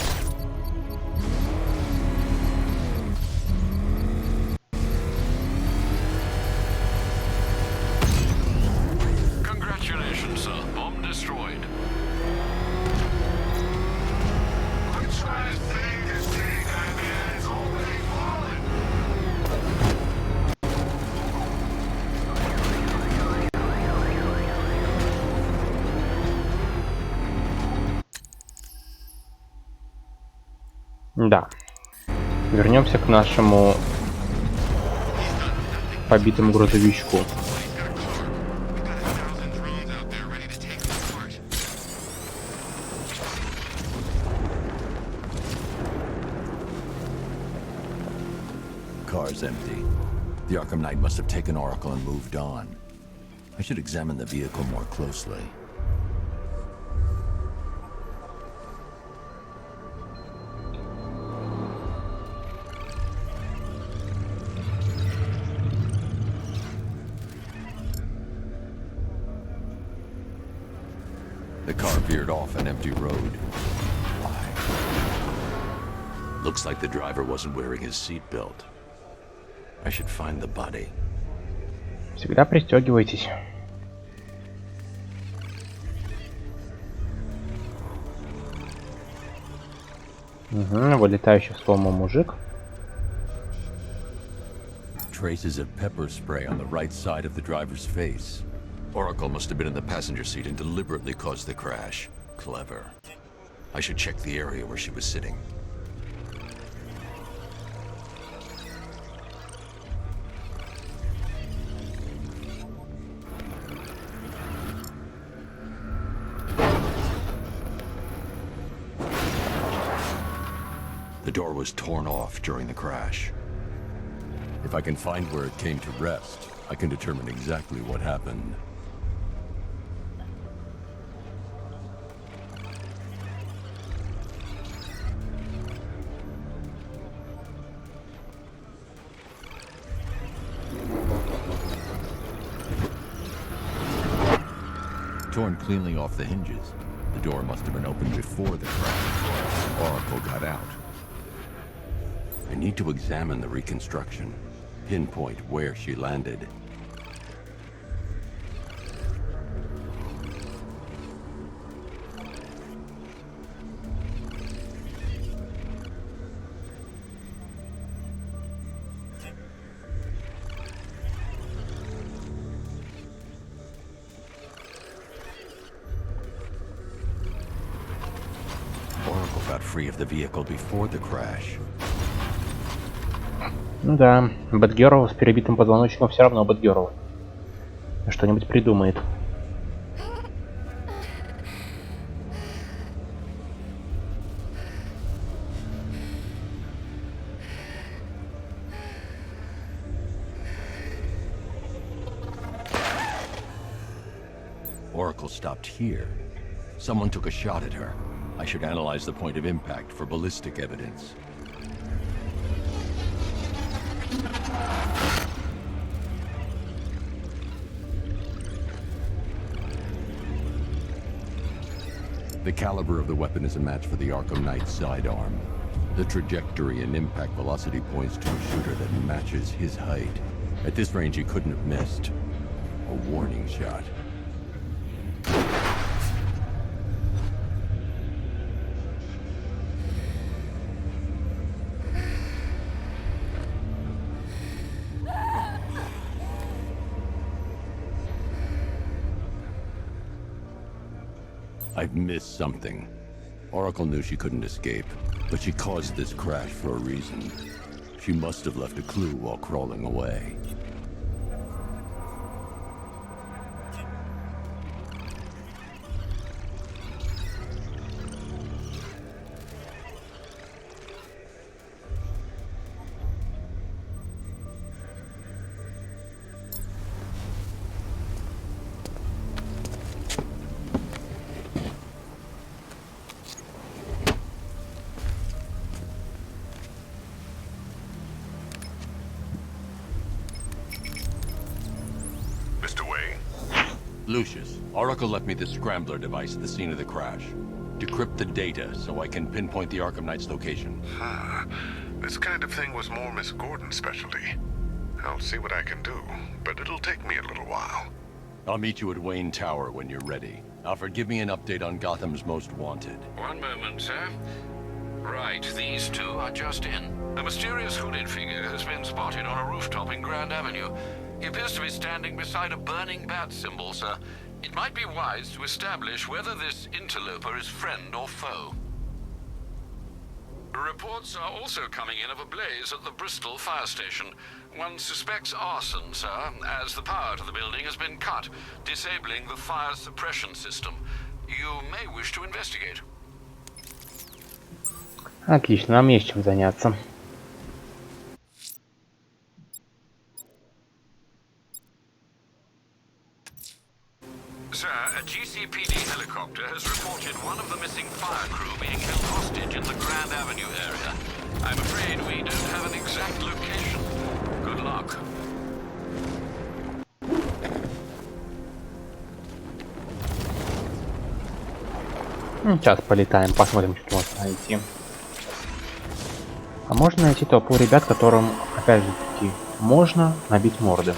Congratulations, sir. Bomb destroyed. I'm trying to think this thing, man. It's already fallen. Да. Вернемся к нашему побитому грузовичку. Car's empty. The Arkham Knight must have taken Oracle and moved on. I should examine the vehicle more closely. The car veered off an empty road. Why? Looks like the driver wasn't wearing his seatbelt. I should find the body. Всегда пристегивайтесь. Угу, вылетающий в слому мужик. Traces of pepper spray on the right side of the driver's face. Oracle must have been in the passenger seat and deliberately caused the crash. Clever. I should check the area where she was sitting. The door was torn off during the crash. If I can find where it came to rest, I can determine exactly what happened. Torn cleanly off the hinges. The door must have been opened before the crash. Oracle got out. I need to examine the reconstruction, pinpoint where she landed. Oracle got free of the vehicle before the crash. Ну да, Бэтгерл с перебитым позвоночником все равно Бэтгерл. Что-нибудь придумает. Oracle stopped here. Someone took a shot at her. I should analyze the point of impact for ballistic evidence. The caliber of the weapon is a match for the Arkham Knight's sidearm. The trajectory and impact velocity points to a shooter that matches his height. At this range, he couldn't have missed. A warning shot. I've missed something. Oracle knew she couldn't escape. But she caused this crash for a reason. She must have left a clue while crawling away. Lucius, Oracle left me the scrambler device at the scene of the crash. Decrypt the data so I can pinpoint the Arkham Knight's location. This kind of thing was more Miss Gordon's specialty. I'll see what I can do, but it'll take me a little while. I'll meet you at Wayne Tower when you're ready. Alfred, give me an update on Gotham's Most Wanted. One moment, sir. Right, these two are just in. A mysterious hooded figure has been spotted on a rooftop in Grand Avenue. He appears to be standing beside a burning bat symbol, sir. It might be wise to establish whether this interloper is friend or foe. Reports are also coming in of a blaze at the Bristol fire station. One suspects arson, sir, as the power to the building has been cut, disabling the fire suppression system. You may wish to investigate. Отлично, нам есть чем заняться. Sir, a GCPD helicopter has reported one of the missing fire crew being held hostage in the Grand Avenue area. I'm afraid we don't have an exact location. Good luck. Сейчас полетаем, посмотрим, что можно найти. А можно найти толпу ребят, которым, опять же таки, можно набить морды.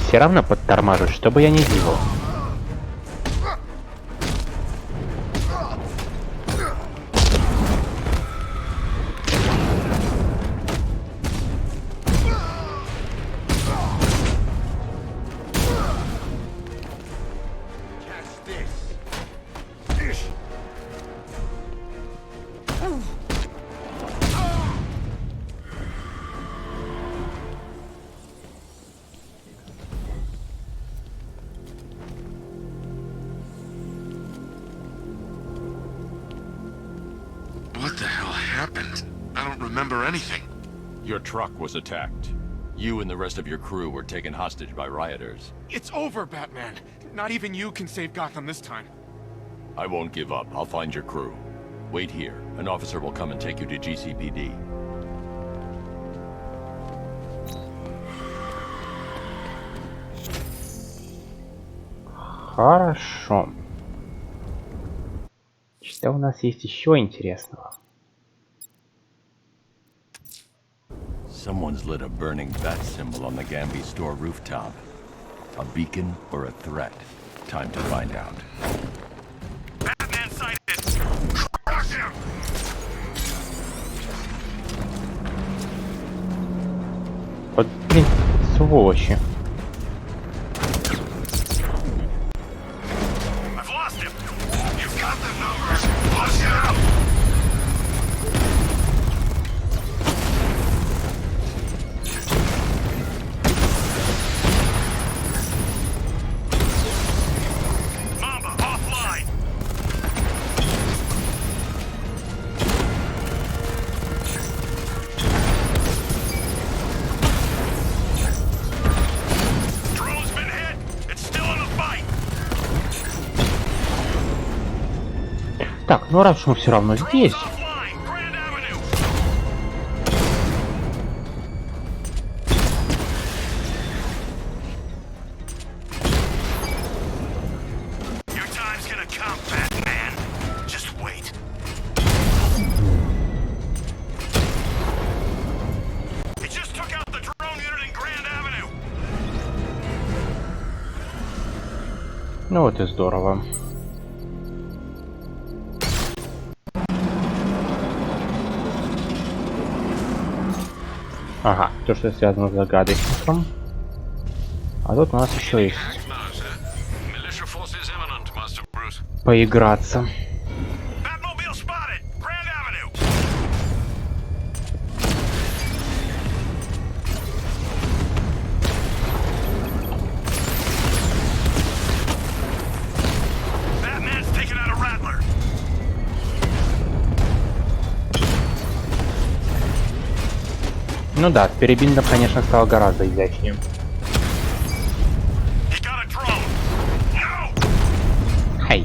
Все равно подтормаживают, чтобы я не делал. What the hell happened? I don't remember anything. Your truck was attacked. You and the rest of your crew were taken hostage by rioters. It's over, Batman. Not even you can save Gotham this time. I won't give up. I'll find your crew. Wait here. An officer will come and take you to GCPD. Хорошо. Что у нас есть еще интересного? Someone's lit a burning bat symbol on the Gambi store rooftop. A beacon or a threat? Time to find out. Batman sighted! Crush him! Вот, блин, сволочи. I've lost him! You've got the numbers! Watch out! Mamba, offline! Drone's been hit! It's still in the fight! Так, ну раз мы все равно здесь. Offline! Grand Avenue! Your time's gonna come, Batman. Just wait. Ну вот и здорово. Ага, то, что связано с загадочником. А тут у нас еще есть поиграться. Ну да, с перебиндом, конечно, стало гораздо изящнее. Хей.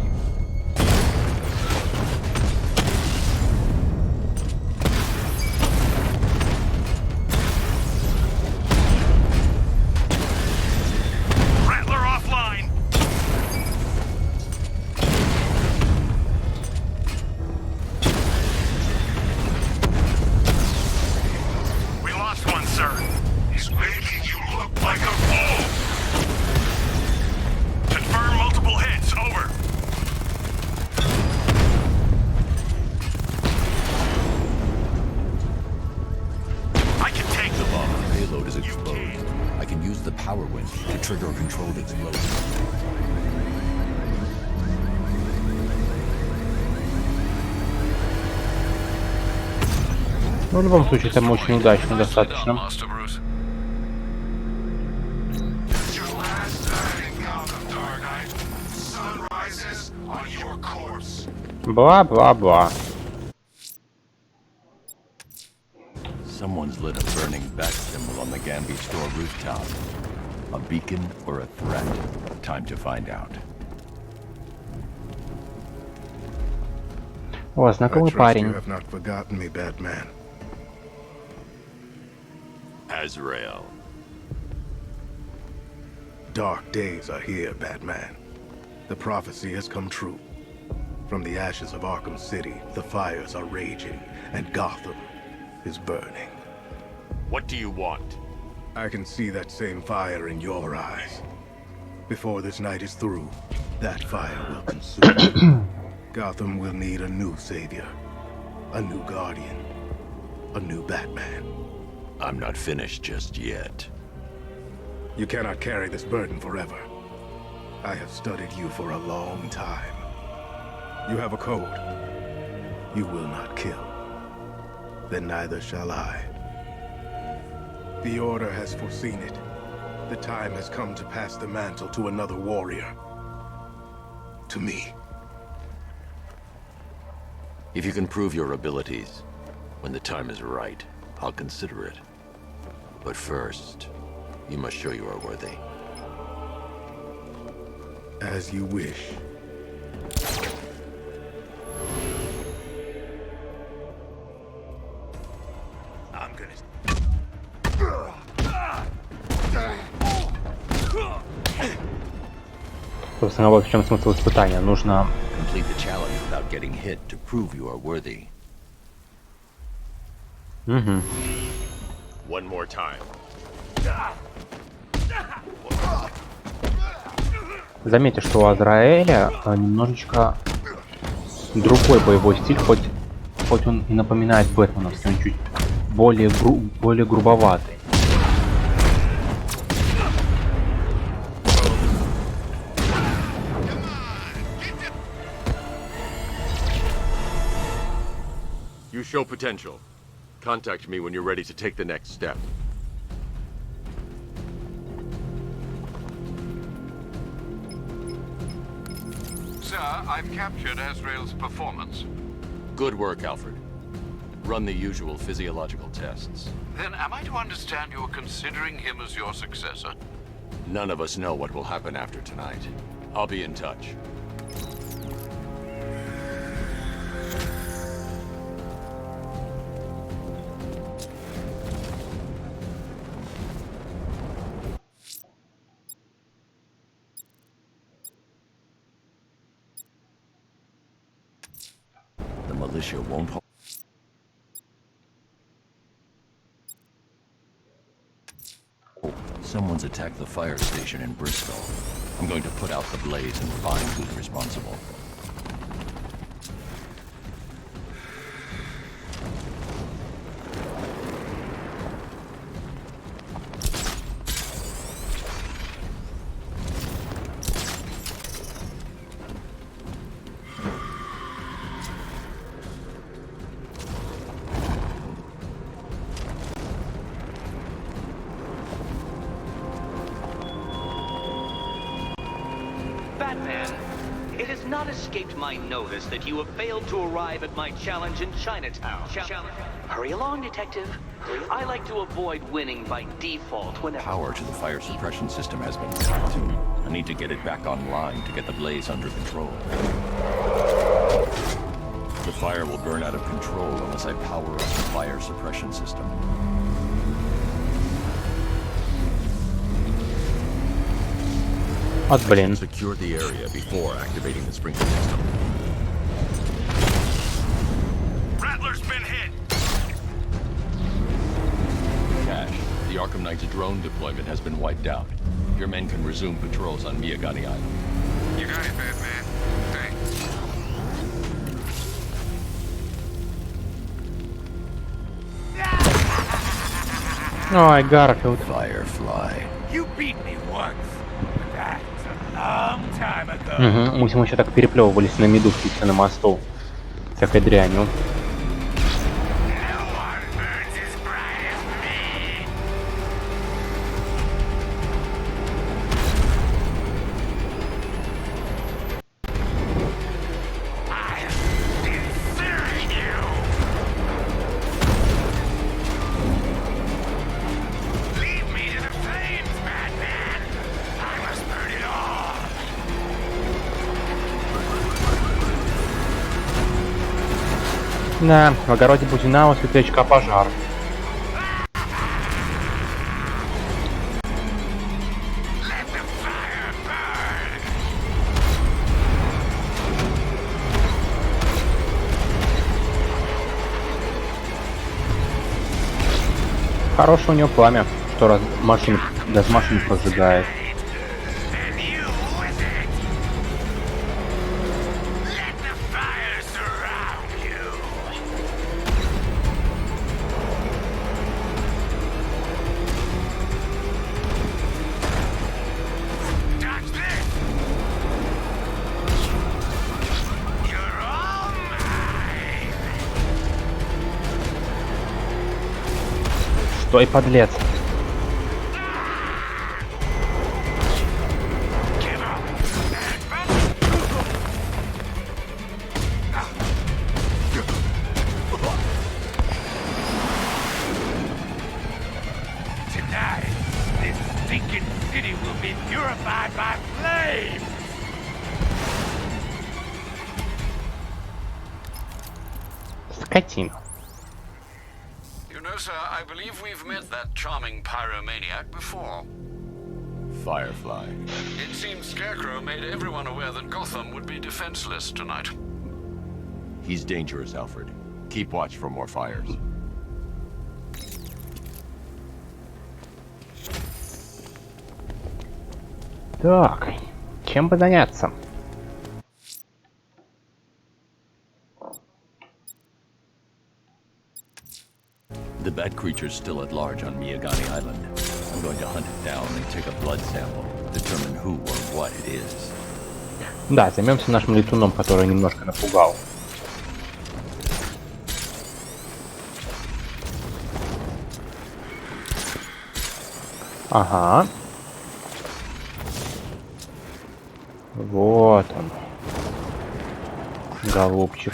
Ну, в любом случае, это очень удачно достаточно. Бла-бла-бла. Someone's lit a burning bat symbol on the Gambi store rooftop. A beacon or a threat? Time to find out. О, знакомый парень. Azrael. Dark days are here, Batman. The prophecy has come true. From the ashes of Arkham City, the fires are raging, and Gotham is burning. What do you want? I can see that same fire in your eyes. Before this night is through, that fire will consume you. Gotham will need a new savior, a new guardian, a new Batman. I'm not finished just yet. You cannot carry this burden forever. I have studied you for a long time. You have a code. You will not kill. Then neither shall I. The Order has foreseen it. The time has come to pass the mantle to another warrior. To me. If you can prove your abilities, when the time is right, I'll consider it. But first, you must show you are worthy. As you wish. I'm gonna... Собственно, вот в чем смысл испытания. Нужно... Complete the challenge without getting hit to prove you are worthy. Угу. One more time. Заметьте, что у Азраэля немножечко другой боевой стиль, хоть он и напоминает бэтменовский, он чуть более грубоватый. You show potential. Contact me when you're ready to take the next step. Sir, I've captured Azrael's performance. Good work, Alfred. Run the usual physiological tests. Then am I to understand you're considering him as your successor? None of us know what will happen after tonight. I'll be in touch. The militia won't hold. Someone's attacked the fire station in Bristol. I'm going to put out the blaze and find who's responsible. Batman, it has not escaped my notice that you have failed to arrive at my challenge in Chinatown. Hurry along, Detective. I like to avoid winning by default whenever... Power to the fire suppression system has been cut. I need to get it back online to get the blaze under control. The fire will burn out of control unless I power up the fire suppression system. Вот блин. Secure the area before activating the sprinkler system. Rattler's been hit. Cash, the Arkham Knight's drone deployment has been wiped out. Your men can resume patrols on Miyagani Island. You got it, Batman. Thanks. Ой, Гарфилд. Firefly. You beat me once. That's a long time ago. Угу. Мы еще так переплевывались на медузке все на мосту. Всякой дрянью. Да, в огороде Бузина у светлячка пожар. Хорошее у него пламя, что раз машину, даже машину прожигает. Стой, подлец. Tonight, this stinking city will be purified by flames. Скотина. You know, sir, I believe we've met that charming pyromaniac before. Firefly. It seems Scarecrow made everyone aware that Gotham would be defenseless tonight. He's dangerous, Alfred. Keep watch for more fires. Так, чем бы заняться? The bat creature's still at large on Miyagani Island. I'm going to hunt it down and take a blood sample, determine who or what it is. Да, займемся нашим летуном, который немножко напугал. Ага. Вот он. Голубчик.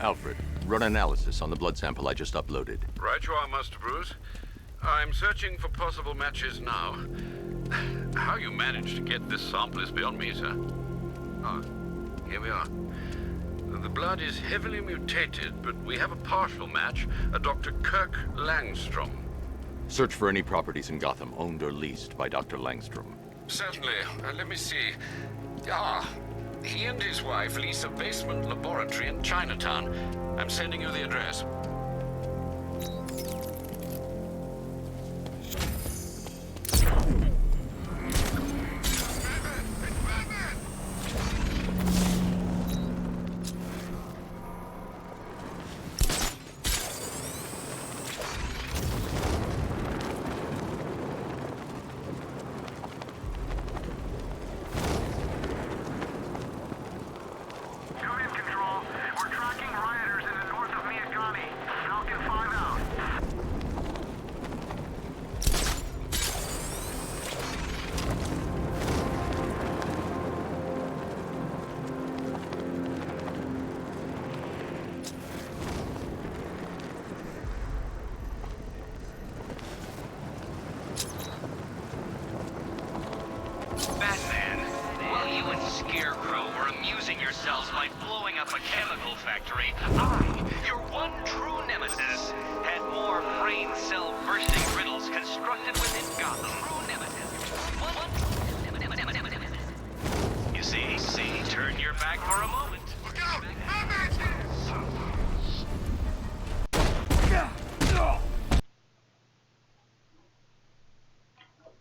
Alfred, run analysis on the blood sample I just uploaded. Right you are, Master Bruce. I'm searching for possible matches now. How you managed to get this sample is beyond me, sir. Ah, here we are. The blood is heavily mutated, but we have a partial match, a Dr. Kirk Langstrom. Search for any properties in Gotham owned or leased by Dr. Langstrom. Certainly. Let me see. Ah, he and his wife lease a basement laboratory in Chinatown. I'm sending you the address. Batman, while you and Scarecrow were amusing yourselves by blowing up a chemical factory, I, your one true nemesis, had more brain cell bursting riddles constructed within Gotham. True nemesis. You see, turn your back for a moment. Look out! Batman's here!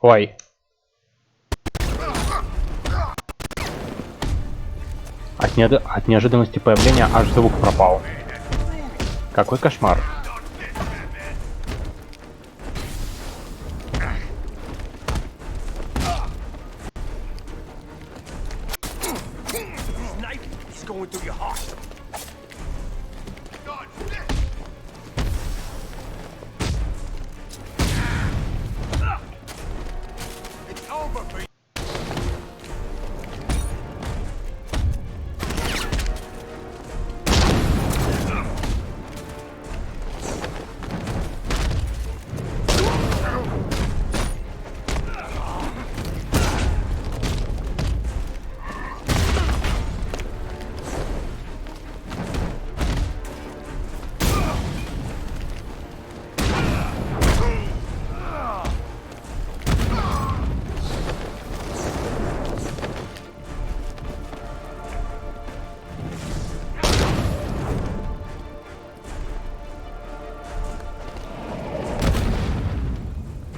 Ой. От неожиданности появления аж звук пропал. Какой кошмар.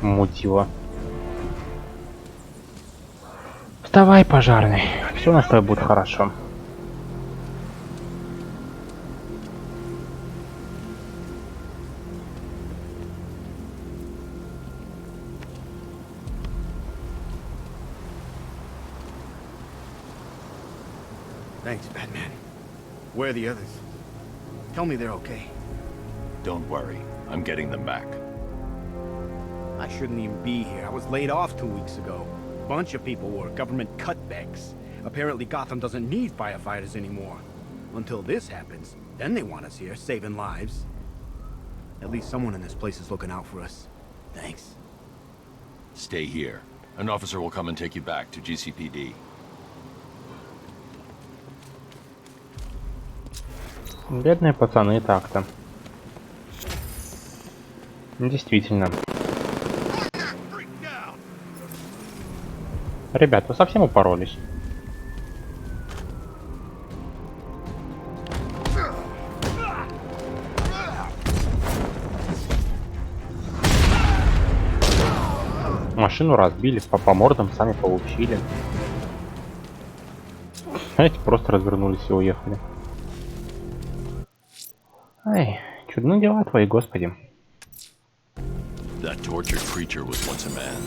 Мутило. Вставай, пожарный. Все у нас с тобой будет хорошо. Thanks, Batman. Where are the others? Tell me they're okay. Don't worry, I'm getting them back. I shouldn't even be here. I was laid off 2 weeks ago. A bunch of people were government cutbacks. Apparently Gotham doesn't need firefighters anymore. Until this happens, then they want us here, saving lives. At least someone in this place is looking out for us. Thanks. Stay here. An officer will come and take you back to GCPD. Бедные пацаны так-то. Действительно. Ребят, вы совсем упоролись? Машину разбили, по мордам сами получили. Знаете, просто развернулись и уехали. Ай, чудны дела твои, господи. That tortured creature was once a man.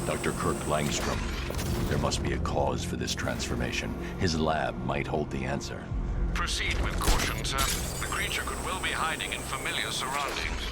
Dr. Kirk Langstrom. There must be a cause for this transformation. His lab might hold the answer. Proceed with caution, sir. The creature could well be hiding in familiar surroundings.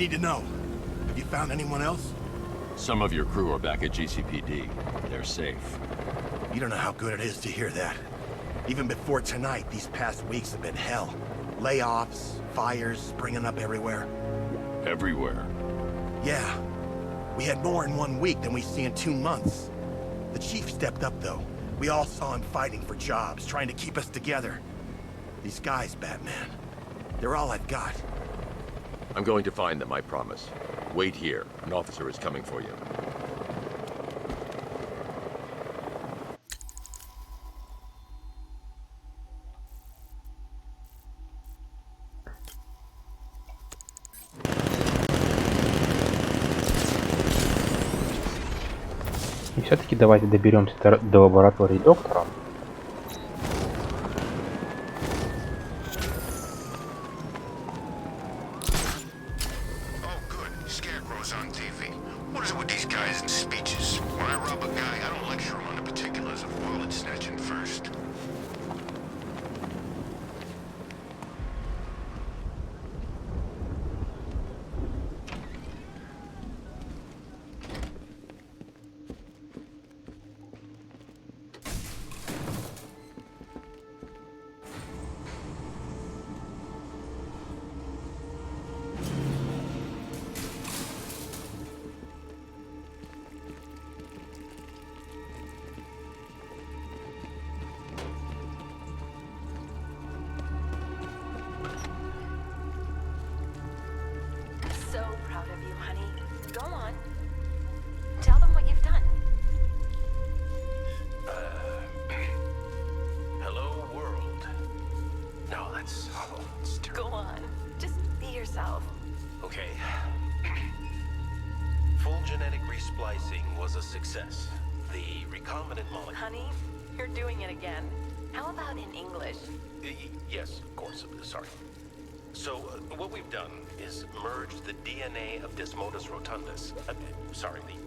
need to know. Have you found anyone else? Some of your crew are back at GCPD. They're safe. You don't know how good it is to hear that. Even before tonight, these past weeks have been hell. Layoffs, fires springing up everywhere. Everywhere? Yeah. We had more in 1 week than we see in 2 months. The chief stepped up, though. We all saw him fighting for jobs, trying to keep us together. These guys, Batman, they're all I've got. I'm going to find them, I promise. Wait here. An officer is coming for you. И все-таки давайте доберемся до лаборатории доктора. Okay. Full genetic resplicing was a success. The recombinant molecule... Honey, you're doing it again. How about in English? Yes, of course. Sorry. So, what we've done is merged the DNA of Desmodus rotundus,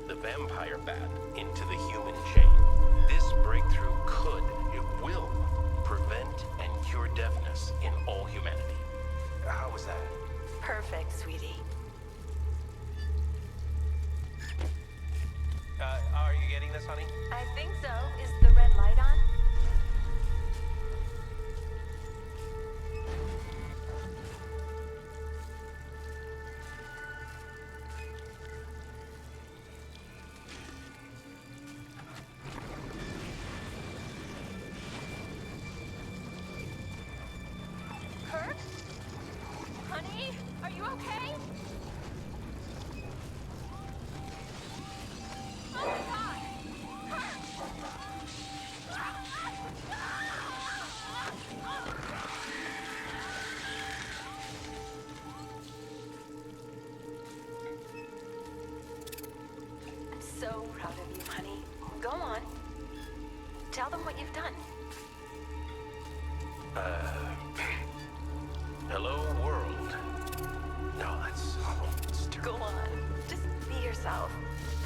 the vampire bat, into the human chain. This breakthrough it will, prevent and cure deafness in all humanity. How was that? Perfect, sweetie. Are you getting this, honey? I think so. Is the red light on? Kurt? Honey? Are you okay? Oh my God! I'm so proud of you, honey. Go on. Tell them what you've done. Hello, world. No, that's... Go on. Just be yourself.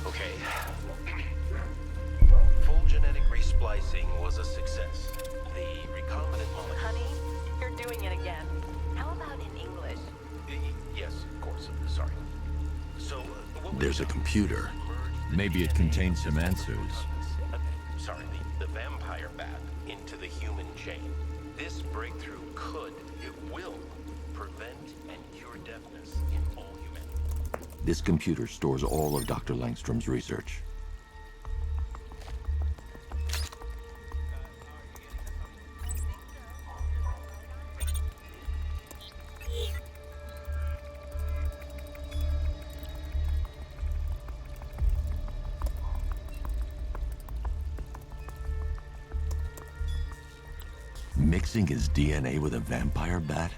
Okay. Full genetic resplicing was a success. The recombinant molecule... Honey, you're doing it again. How about in English? Yes, of course. Sorry. So, There's a computer. Maybe it contains some answers. The vampire bat into the human chain. This breakthrough it will, prevent and cure deafness in all humanity. This computer stores all of Dr. Langstrom's research. Mixing his DNA with a vampire bat?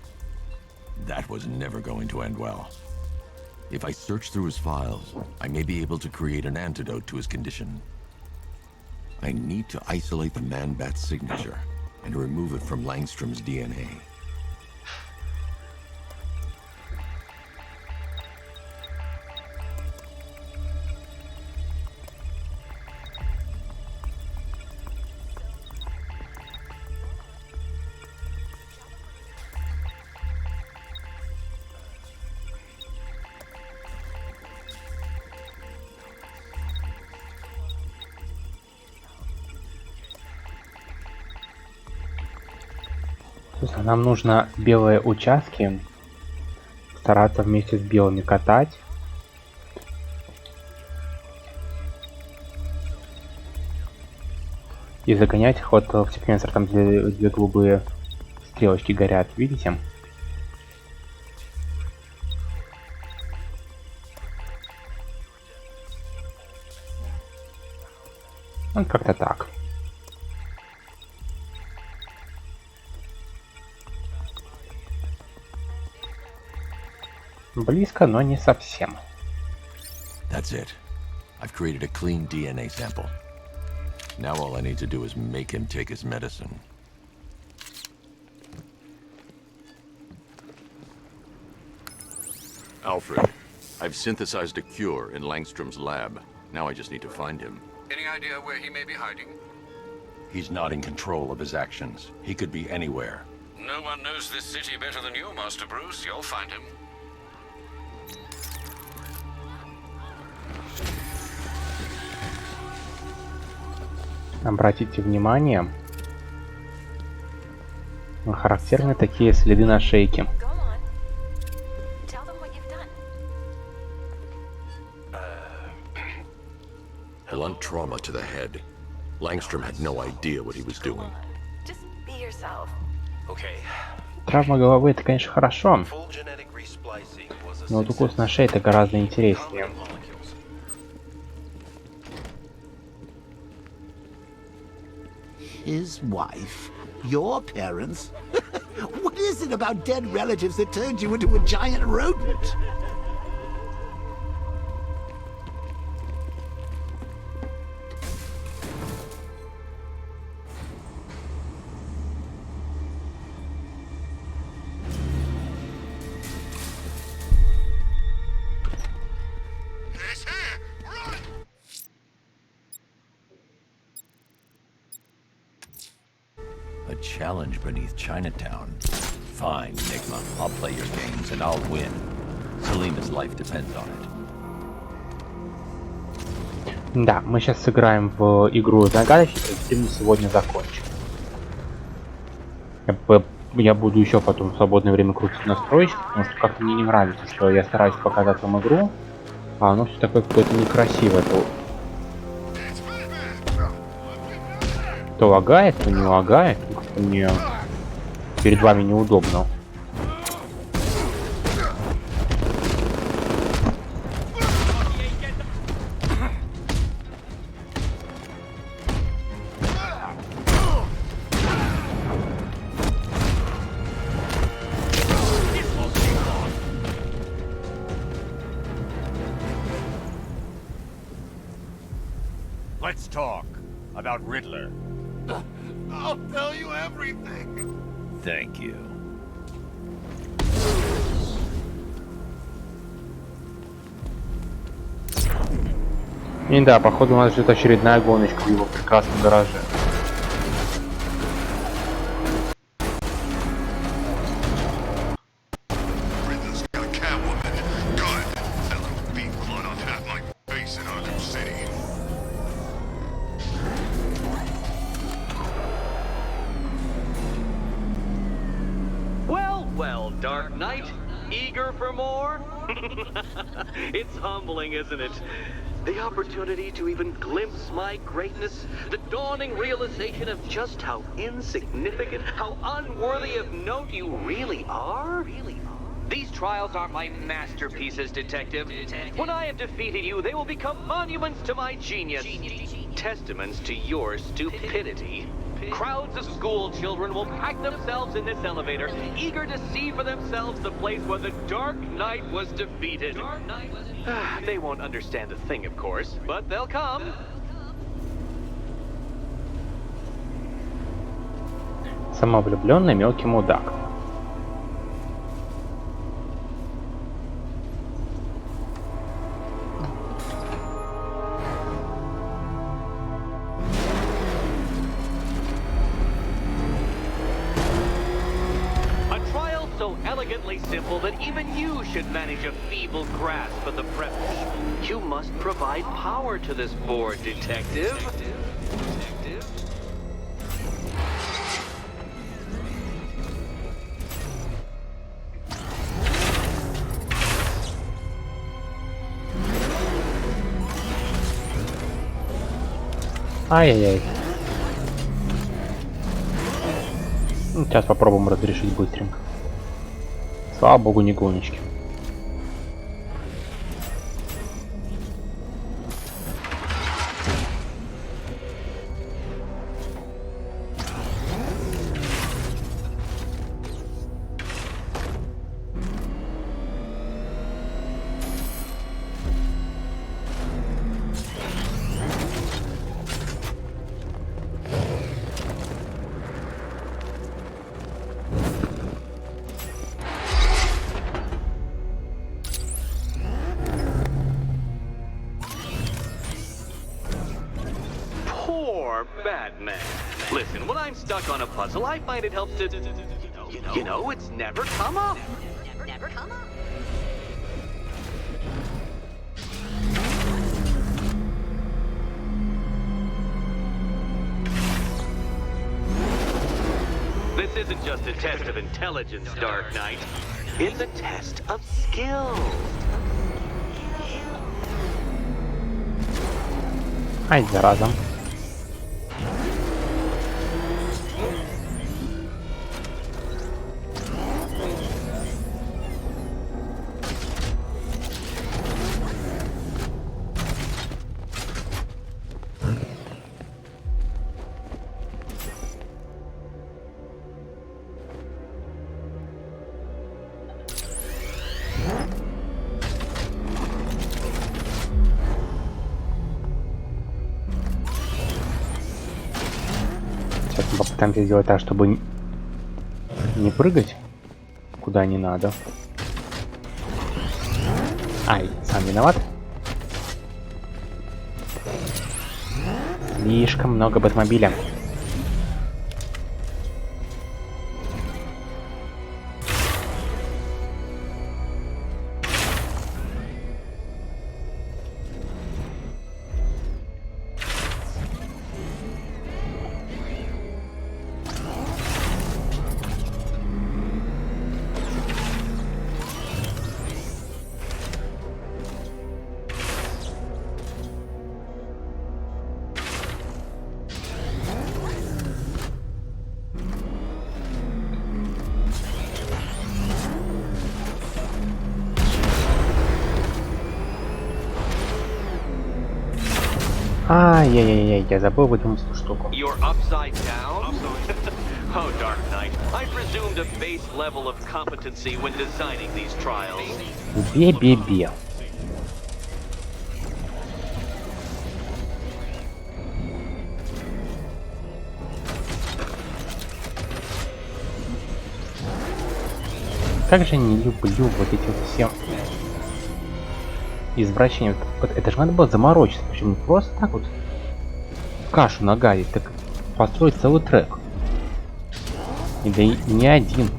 That was never going to end well. If I search through his files, I may be able to create an antidote to his condition. I need to isolate the man-bat's signature and remove it from Langstrom's DNA. Нам нужно белые участки стараться вместе с белыми катать. И загонять их вот в секвенсор, там две голубые стрелочки горят, видите? Вот как-то так. Близко, но не совсем. That's it. I've created a clean DNA sample. Now all I need to do is make him take his medicine. Alfred, I've synthesized a cure in Langstrom's lab. Now I just need to find him. Any idea where he may be hiding? He's not in control of his actions. He could be anywhere. No one knows this city better than you, Master Bruce. You'll find him. Обратите внимание, характерны такие следы на шейке. Blunt trauma to the head. Langstrom had no idea what he was doing. Just be yourself. Okay. Травма головы — это, конечно, хорошо, но вот укус на шее — это гораздо интереснее. His wife? Your parents? What is it about dead relatives that turned you into a giant rodent? A challenge beneath Chinatown. Fine, Enigma. I'll play your games and I'll win. Selena's life depends on it. Да, мы сейчас сыграем в игру загадочника, и фильм сегодня закончим. Я буду еще потом в свободное время крутить настройки, потому что как-то мне не нравится, что я стараюсь показать вам игру, а оно все такое какое-то некрасивое. То лагает, то не лагает, как-то мне перед вами неудобно. Let's talk about Riddler. I'll tell you everything. Thank you. И да, походу у нас ждет очередная гоночка в его прекрасном гараже. Riddler's got a Catwoman. Good. Fella who beat blood on half my face in Arkham City. Well, Dark Knight, eager for more? It's humbling, isn't it? The opportunity to even glimpse my greatness, the dawning realization of just how insignificant, how unworthy of note you really are? These trials are my masterpieces, Detective. When I have defeated you, they will become monuments to my genius. Testaments to your stupidity. Crowds of school children will pack themselves in this elevator, eager to see for themselves the place where the Dark Knight was defeated. They won't understand a thing, of course, but they'll come. Самовлюбленный мелкий мудак. So elegantly simple that even you should manage a feeble grasp of the premise. You must provide power to this board, Detective. Ай-яй-яй. Ну, сейчас попробуем разрешить быстренько. Слава богу, не гоночки. Batman. Listen, when I'm stuck on a puzzle, I find it helps to... You know, it's never come up. Never come up. This isn't just a test of intelligence, Dark Knight. It's a test of skill. Ай, зараза. Сейчас мы попытаемся сделать так, чтобы не прыгать куда не надо. Ай, сам виноват. Слишком много бэтмобиля. Ай-яй-яй-яй, я забыл выдумать эту штуку. You're upside down? Oh, Dark Knight, I presumed a base level of competency when designing these trials. Бе-бе-бе. Как же не люблю вот эти вот все извращения. Вот это же надо было заморочиться. Почему просто так вот кашу нагадить, так построить целый трек. И да и не один.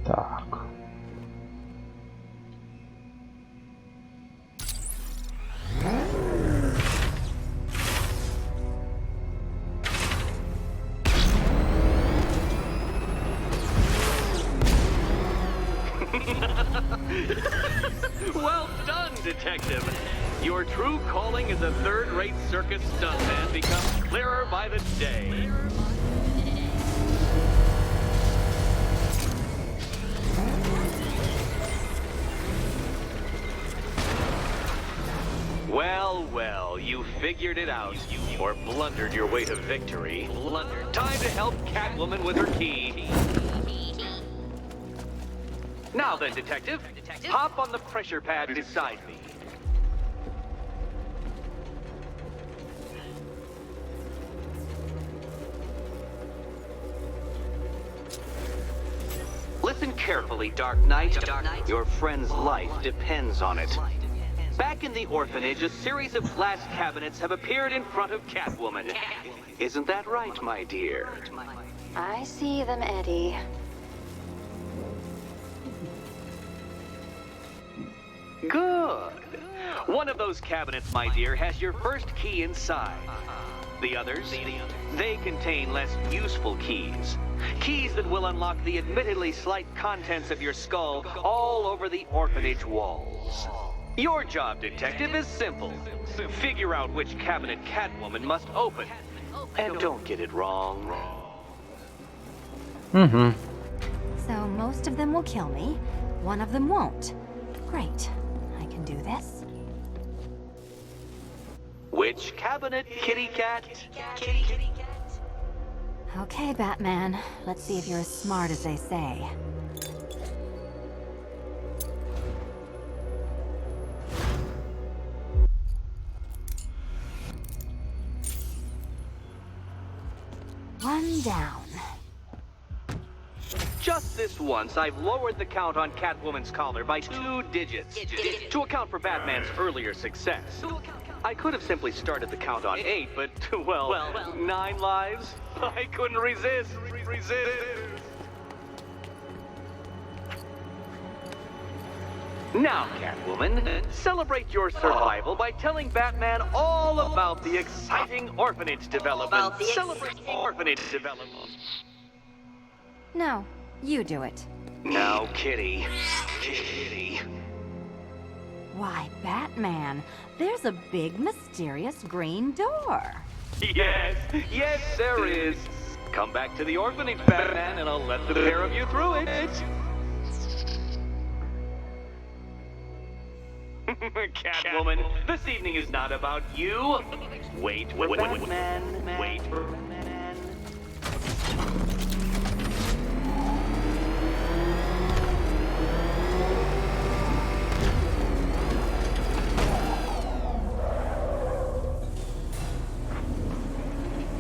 Так. Well done, Detective. Your true calling as a third-rate circus stuntman becomes clearer by the day. Well, well, you figured it out. Or blundered your way to victory. Time to help Catwoman with her key. Now then, Detective, hop on the pressure pad beside me. Listen carefully, Dark Knight. Your friend's life depends on it. Back in the orphanage, a series of glass cabinets have appeared in front of Catwoman. Isn't that right, my dear? I see them, Eddie. Good. One of those cabinets, my dear, has your first key inside. The others, they contain less useful keys. Keys that will unlock the admittedly slight contents of your skull all over the orphanage walls. Your job, detective, is simple. Figure out which cabinet Catwoman must open. And don't get it wrong. So most of them will kill me, one of them won't. Great. I can do this. Which cabinet, kitty cat? Okay, Batman. Let's see if you're as smart as they say. One down. Just this once, I've lowered the count on Catwoman's collar by 2 digits to account for Batman's earlier success. I could have simply started the count on 8, but, well, 9 lives? I couldn't resist. Now, Catwoman, celebrate your survival by telling Batman all about the exciting orphanage development. Celebrate orphanage development. No, you do it. Now, Kitty. Why, Batman, there's a big, mysterious green door. Yes, there is. Come back to the orphanage, Batman, and I'll let the pair of you through it. Catwoman, this evening is not about you. Wait for Batman. Wait for Batman.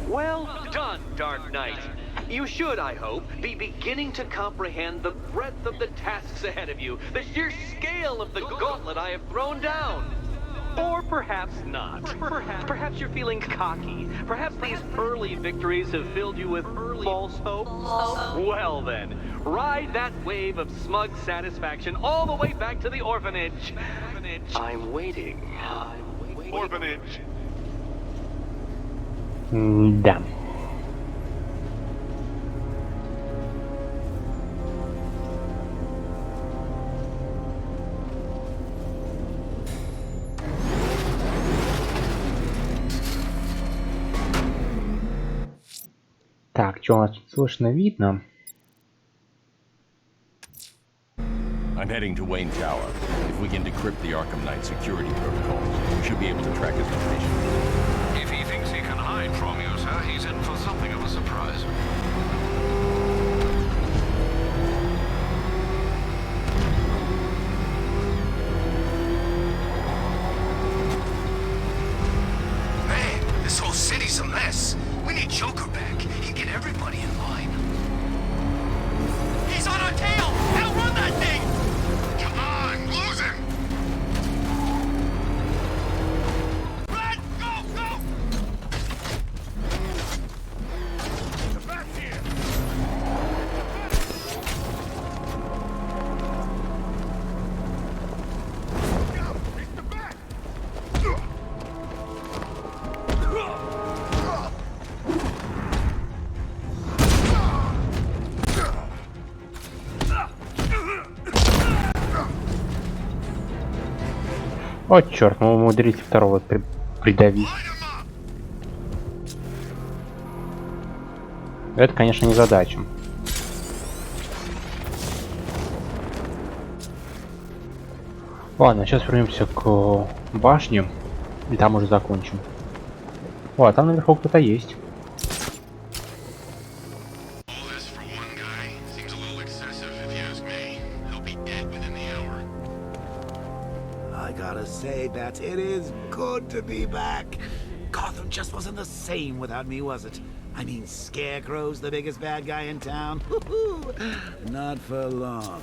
Well done, Dark Knight. You should, I hope, be beginning to comprehend the breadth of the tasks ahead of you, the sheer scale of the gauntlet I have thrown down. Or perhaps not. Perhaps you're feeling cocky. Perhaps these early victories have filled you with false hope. Well then, ride that wave of smug satisfaction all the way back to the orphanage. I'm waiting. Orphanage. Да. Так, что у нас тут слышно, видно? I'm heading to Wayne Tower. If we can decrypt the Arkham Knight security protocols, we should be able to track his location. If he thinks he can hide from you, sir, he's in for something of a surprise. Man, this whole city's a mess. We need Joker back. He'd get everybody in line. He's on our tail! Outrun that thing! Come on, lose him! Run! Go! Get back here! Go! Reach the back! О, черт, мы умудрились второго придавить. Это, конечно, не задача. Ладно, сейчас вернемся к башне, и там уже закончим. О, а там наверху кто-то есть. Say, Bats, it is good to be back. Gotham just wasn't the same without me, was it? I mean, Scarecrow's the biggest bad guy in town. Not for long.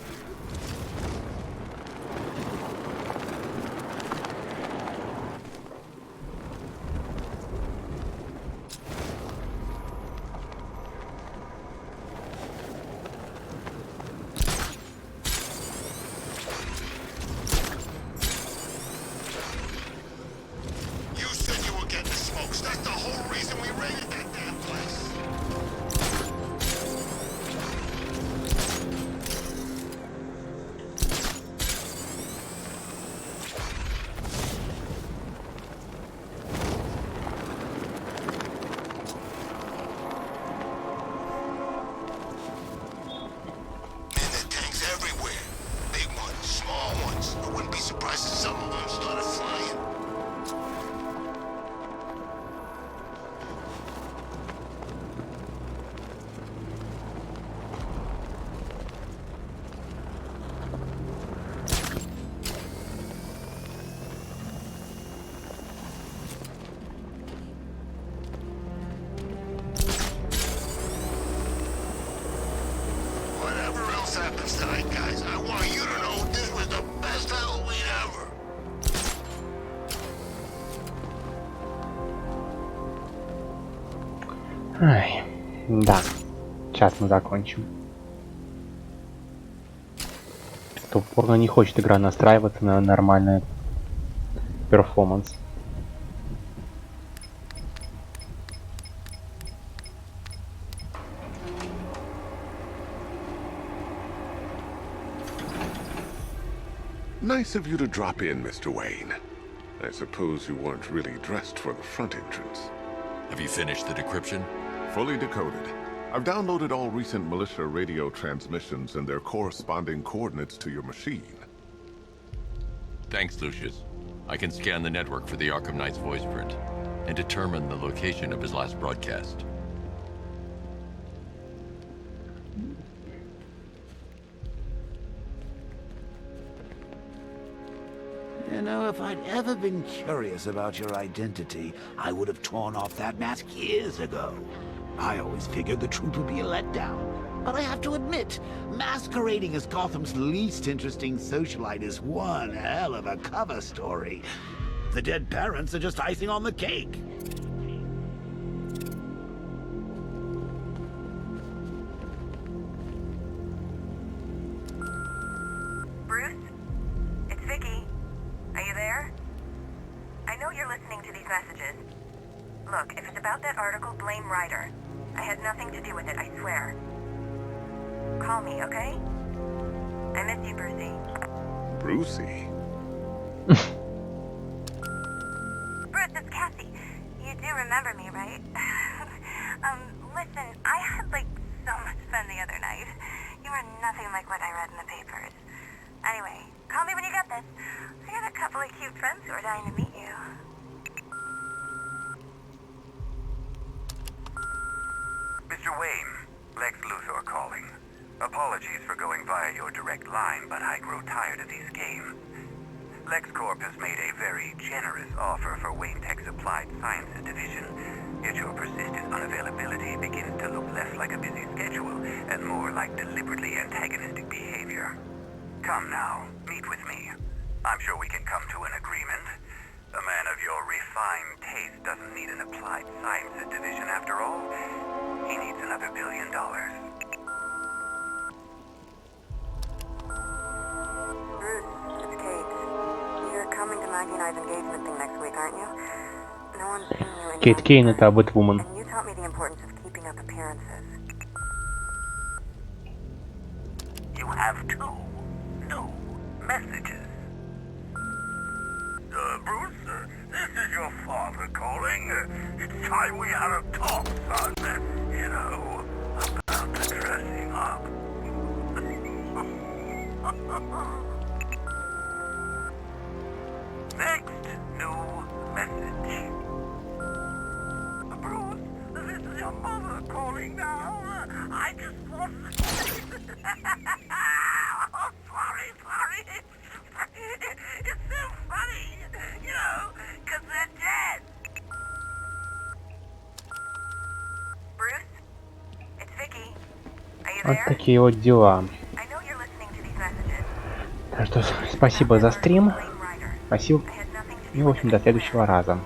Ай, да. Сейчас мы закончим. То упорно не хочет игра настраиваться на нормальный перформанс. Nice of you to drop in, Mr. Wayne. I suppose you weren't really dressed for the front entrance. Have you finished the decryption? Fully decoded. I've downloaded all recent militia radio transmissions and their corresponding coordinates to your machine. Thanks, Lucius. I can scan the network for the Arkham Knight's voice print and determine the location of his last broadcast. You know, if I'd ever been curious about your identity, I would have torn off that mask years ago. I always figured the truth would be a letdown. But I have to admit, masquerading as Gotham's least interesting socialite is one hell of a cover story. The dead parents are just icing on the cake. Bruce? It's Vicky. Are you there? I know you're listening to these messages. Look, if it's about that article, blame Ryder. I had nothing to do with it, I swear. Call me, okay? I miss you, Brucey. Brucey? Bruce, it's Cassie. You do remember me, right? Listen, I had, so much fun the other night. You were nothing like what I read in the papers. Anyway, call me when you get this. I got a couple of cute friends who are dying to meet you. Mr. Wayne, Lex Luthor calling. Apologies for going via your direct line, but I grow tired of these games. LexCorp has made a very generous offer for Wayne Tech's Applied Sciences division, yet your persistent unavailability begins to look less like a busy schedule and more like deliberately antagonistic behavior. Come now, meet with me. I'm sure we can come to an agreement. A man of your refined taste doesn't need an Applied Sciences division after all. He needs another $1 billion. Bruce, it's Kate. You're coming to Maggie and I's engagement thing next week, aren't you? No one's seen you in Kate Kane это Бэтвумен. and you taught me the importance of keeping up appearances. You have two new messages. Bruce, this is your father calling. It's time we had a talk, son. You know, about the dressing up. Next new message. Bruce, this is your mother calling now. I just want oh, sorry. It's so funny, you know, because they're dead. Bruce, it's Vicky. Are you Вот there? такие вот дела. I know you're listening to these messages. Так что спасибо за стрим. Спасибо. И в общем до следующего раза.